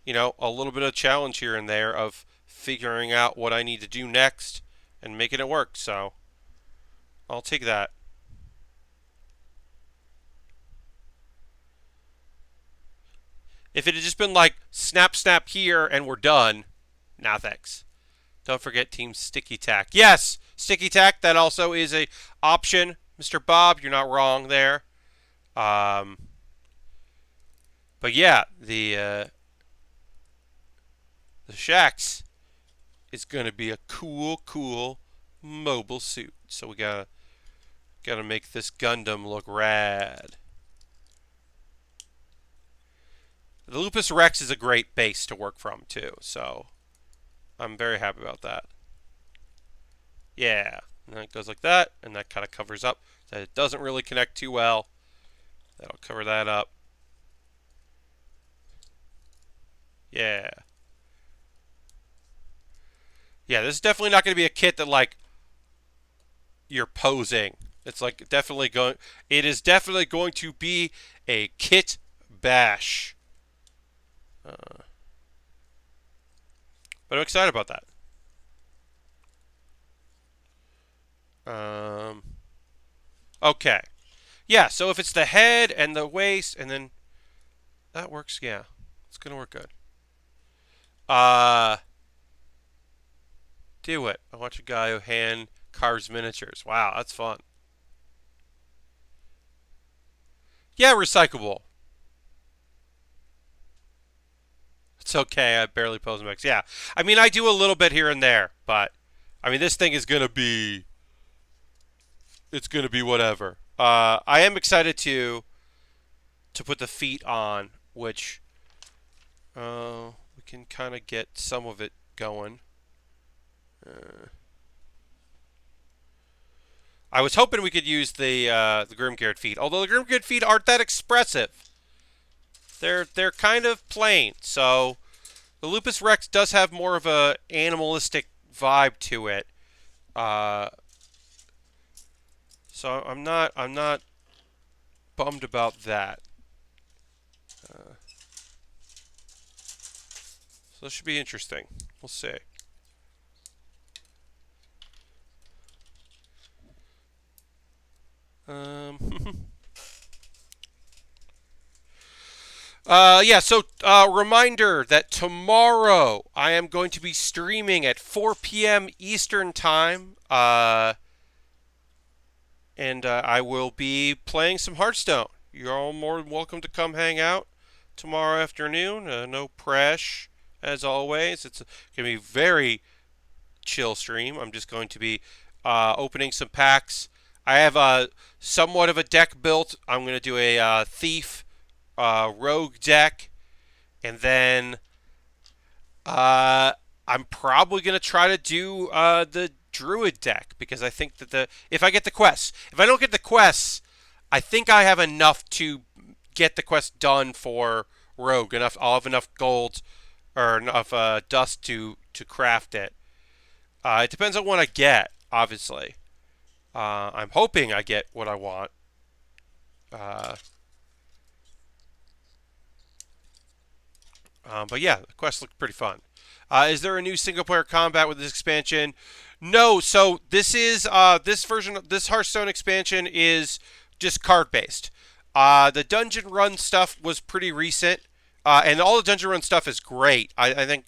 a little bit of challenge here and there of figuring out what I need to do next and making it work. So I'll take that. If it had just been like snap, snap here and we're done, nah, thanks. Don't forget Team Sticky Tack. Yes, Sticky Tack. That also is a option, Mr. Bob. You're not wrong there. But yeah, the Shax is gonna be a cool mobile suit. So we gotta make this Gundam look rad. The Lupus Rex is a great base to work from too, so I'm very happy about that. Yeah, and then it goes like that, and that kind of covers up that it doesn't really connect too well. That'll cover that up. Yeah. Yeah, this is definitely not going to be a kit that like you're posing. It's like definitely going. It is definitely going to be a kit bash. But I'm excited about that. Okay. Yeah, so if it's the head and the waist, and then that works, yeah. It's going to work good. Do it. I watch a guy who hand carves miniatures. Wow, that's fun. Yeah, recyclable. It's okay. I barely pose mix. Yeah. I mean, I do a little bit here and there, but I mean, this thing is going to be. It's going to be whatever. I am excited to put the feet on, which we can kind of get some of it going. I was hoping we could use the Grimgard feet, although the Grimgard feet aren't that expressive. They're kind of plain. So the Lupus Rex does have more of a animalistic vibe to it. So I'm not bummed about that. So this should be interesting. We'll see. Yeah, so reminder that tomorrow I am going to be streaming at 4 p.m. Eastern Time. And I will be playing some Hearthstone. You're all more than welcome to come hang out tomorrow afternoon. No press, as always. It's going to be a very chill stream. I'm just going to be opening some packs. I have somewhat of a deck built. I'm going to do a thief rogue deck, and then I'm probably going to try to do the druid deck, because I think that if I get the quests, if I don't get the quests, I think I have enough to get the quest done for rogue. I'll have enough gold or enough dust to craft it. It depends on what I get, obviously. I'm hoping I get what I want. But yeah, the quests look pretty fun. Is there a new single-player combat with this expansion? No. So this is this version of this Hearthstone expansion is just card-based. The dungeon run stuff was pretty recent, and all the dungeon run stuff is great. I think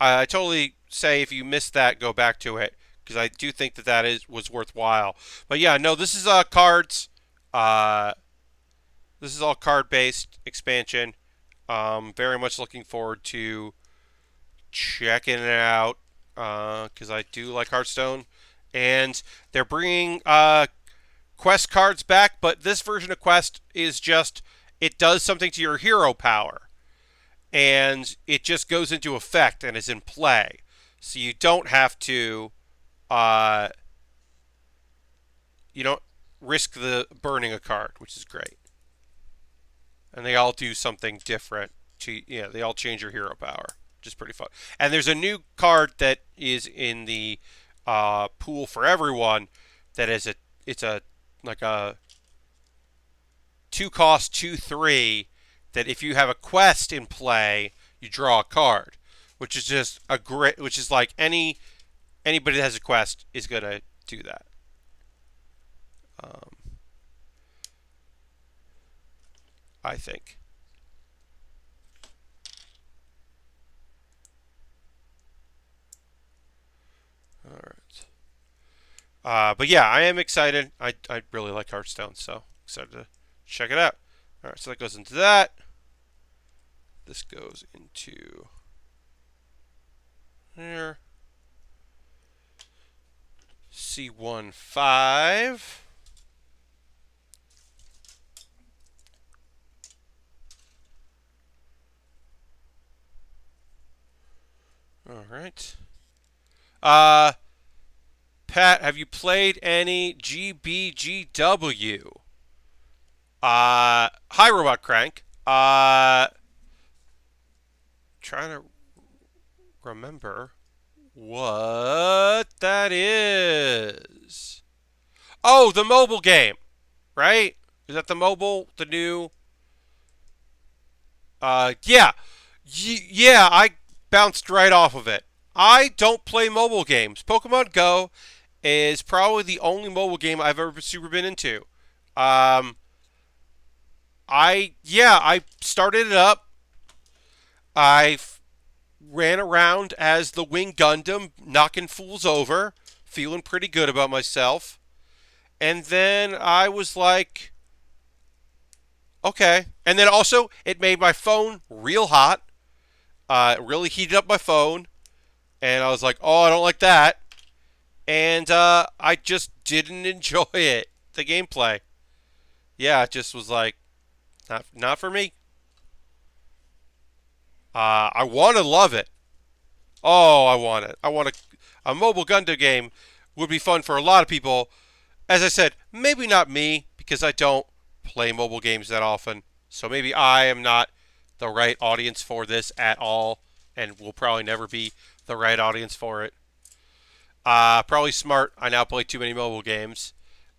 I totally say if you missed that, go back to it, because I do think that was worthwhile. But yeah, no, this is cards. This is all card-based expansion. Very much looking forward to checking it out, because I do like Hearthstone. And they're bringing quest cards back, but this version of quest is just, it does something to your hero power. And it just goes into effect and is in play. So you don't have to, you don't risk the burning a card, which is great. And they all do something different. They all change your hero power, which is pretty fun. And there's a new card that is in the pool for everyone. It's like a 2-cost 2/3. That if you have a quest in play, you draw a card, which is just a great. Which is like anybody that has a quest is gonna do that. I think. All right. But yeah, I am excited. I really like Hearthstone, so excited to check it out. All right, so that goes into that. This goes into there. C15. All right. Pat, have you played any GBGW? Hi, Robot Crank. Trying to remember what that is. Oh, the mobile game, right? Is that the new? Yeah, yeah. I bounced right off of it. I don't play mobile games. Pokemon Go is probably the only mobile game I've ever super been into. I started it up. I ran around as the Wing Gundam, knocking fools over, feeling pretty good about myself. And then I was like, okay. And then also, it made my phone real hot. It really heated up my phone. And I was like, oh, I don't like that. And I just didn't enjoy it, the gameplay. Yeah, it just was like, not for me. I want to love it. Oh, I want it. I want a mobile Gundam game would be fun for a lot of people. As I said, maybe not me, because I don't play mobile games that often. So maybe I am not the right audience for this at all, and will probably never be the right audience for it. Probably smart. I now play too many mobile games.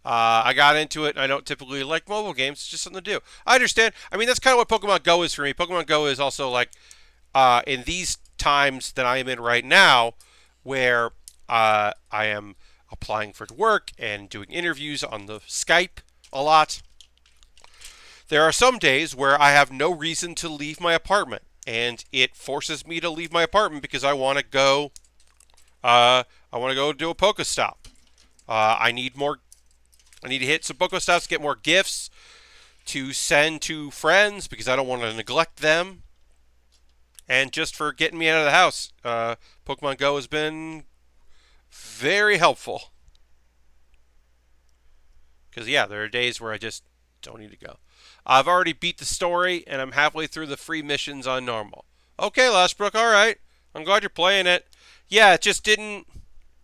I got into it, and I don't typically like mobile games. It's just something to do. I understand. I mean, that's kind of what Pokemon Go is for me. Pokemon Go is also like in these times that I am in right now, where I am applying for work and doing interviews on the Skype a lot. There are some days where I have no reason to leave my apartment, and it forces me to leave my apartment because I want to go. I want to go do a Pokestop. I need more. I need to hit some Pokestops, get more gifts to send to friends because I don't want to neglect them. And just for getting me out of the house, Pokemon Go has been very helpful. Because, yeah, there are days where I just don't need to go. I've already beat the story, and I'm halfway through the free missions on normal. Okay, Lashbrook, all right. I'm glad you're playing it. Yeah, it just didn't.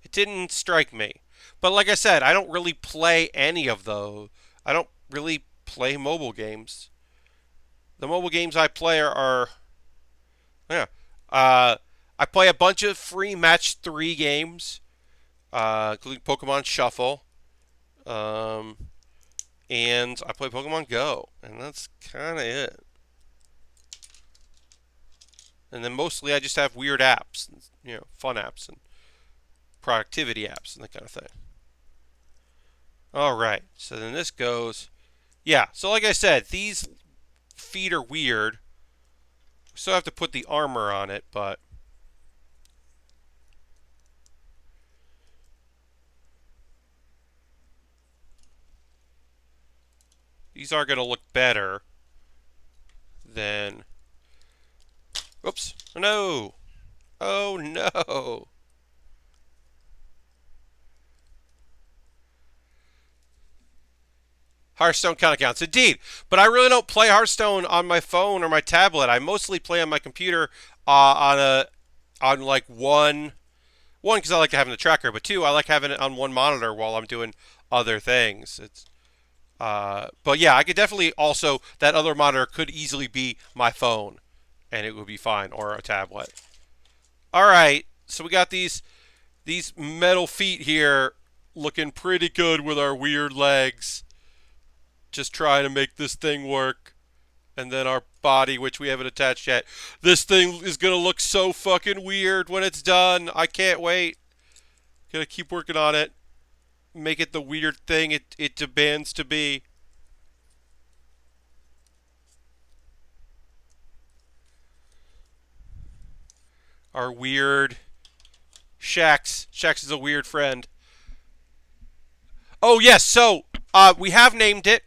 It didn't strike me. But like I said, I don't really play any of those. I don't really play mobile games. The mobile games I play are yeah. Uh, I play a bunch of free match 3 games, including Pokemon Shuffle. Um, and I play Pokemon Go, and that's kind of it. And then mostly I just have weird apps, fun apps and productivity apps and that kind of thing. All right, so then this goes, yeah. So like I said, these feet are weird. We still have to put the armor on it, but these are going to look better than. Oops! Oh, no! Oh no! Hearthstone kind of counts, indeed. But I really don't play Hearthstone on my phone or my tablet. I mostly play on my computer on like one because I like having the tracker, but two I like having it on one monitor while I'm doing other things. But yeah, I could definitely also that other monitor could easily be my phone, and it would be fine, or a tablet. All right, so we got these metal feet here looking pretty good with our weird legs. Just trying to make this thing work. And then our body, which we haven't attached yet. This thing is going to look so fucking weird when it's done. I can't wait. Gonna keep working on it. Make it the weird thing it demands to be. Our weird Shax. Shax is a weird friend. Oh, yes. So, we have named it.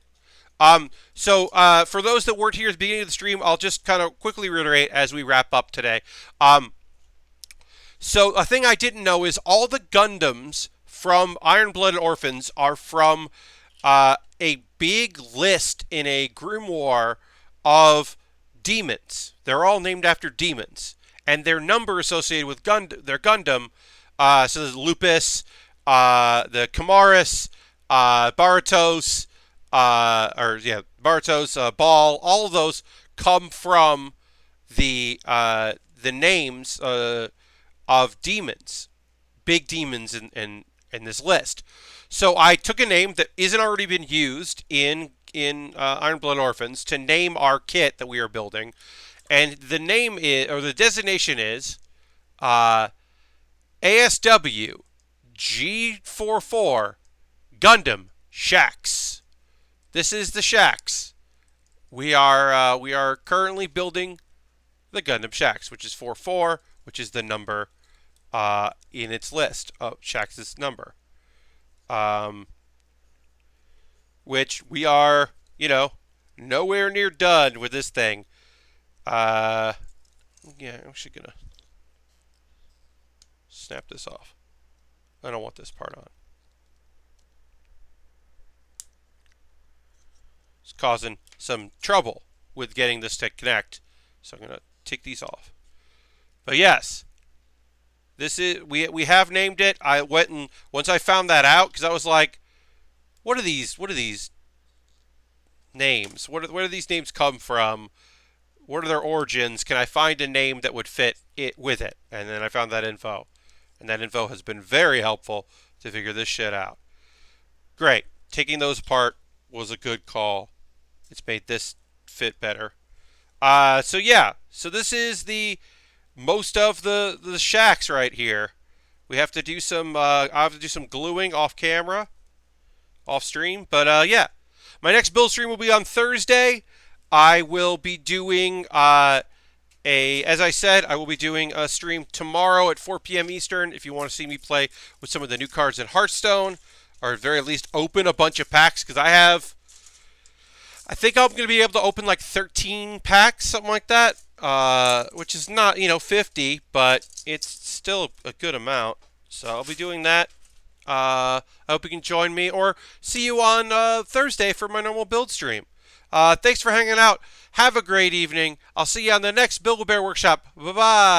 For those that weren't here at the beginning of the stream, I'll just kind of quickly reiterate as we wrap up today. So a thing I didn't know is all the Gundams from Iron Blooded Orphans are from a big list in a grimoire of demons. They're all named after demons, and their number associated with their Gundam. So there's Lupus, the Kamaris, Baratos, Baratos, Ball. All of those come from the names of demons, big demons in this list. So I took a name that isn't already been used in Iron Blood Orphans to name our kit that we are building, and the name is, or the designation is, ASW G44 Gundam Shax. This is the Shax. We are currently building the Gundam Shax, which is 44, which is the number in its list of Shax's number. Which we are, nowhere near done with this thing. Yeah, I'm actually gonna snap this off. I don't want this part on. It's causing some trouble with getting this to connect, so I'm gonna take these off. But yes, this is we have named it. I went and once I found that out, because I was like, what are these names? Where do these names come from? What are their origins? Can I find a name that would fit it with it? And then I found that info, and that info has been very helpful to figure this shit out. Great. taking those apart was a good call. It's made this fit better. So yeah, so this is the most of the Shax right here. We have to do some. I have to do some gluing off camera, off stream. But yeah, my next build stream will be on Thursday. I will be doing as I said, I will be doing a stream tomorrow at 4 p.m. Eastern. If you want to see me play with some of the new cards in Hearthstone, or at very least open a bunch of packs, because I think I'm going to be able to open like 13 packs, something like that, which is not, 50, but it's still a good amount. So I'll be doing that. I hope you can join me or see you on Thursday for my normal build stream. Thanks for hanging out. Have a great evening. I'll see you on the next Build-A-Bear workshop. Bye-bye.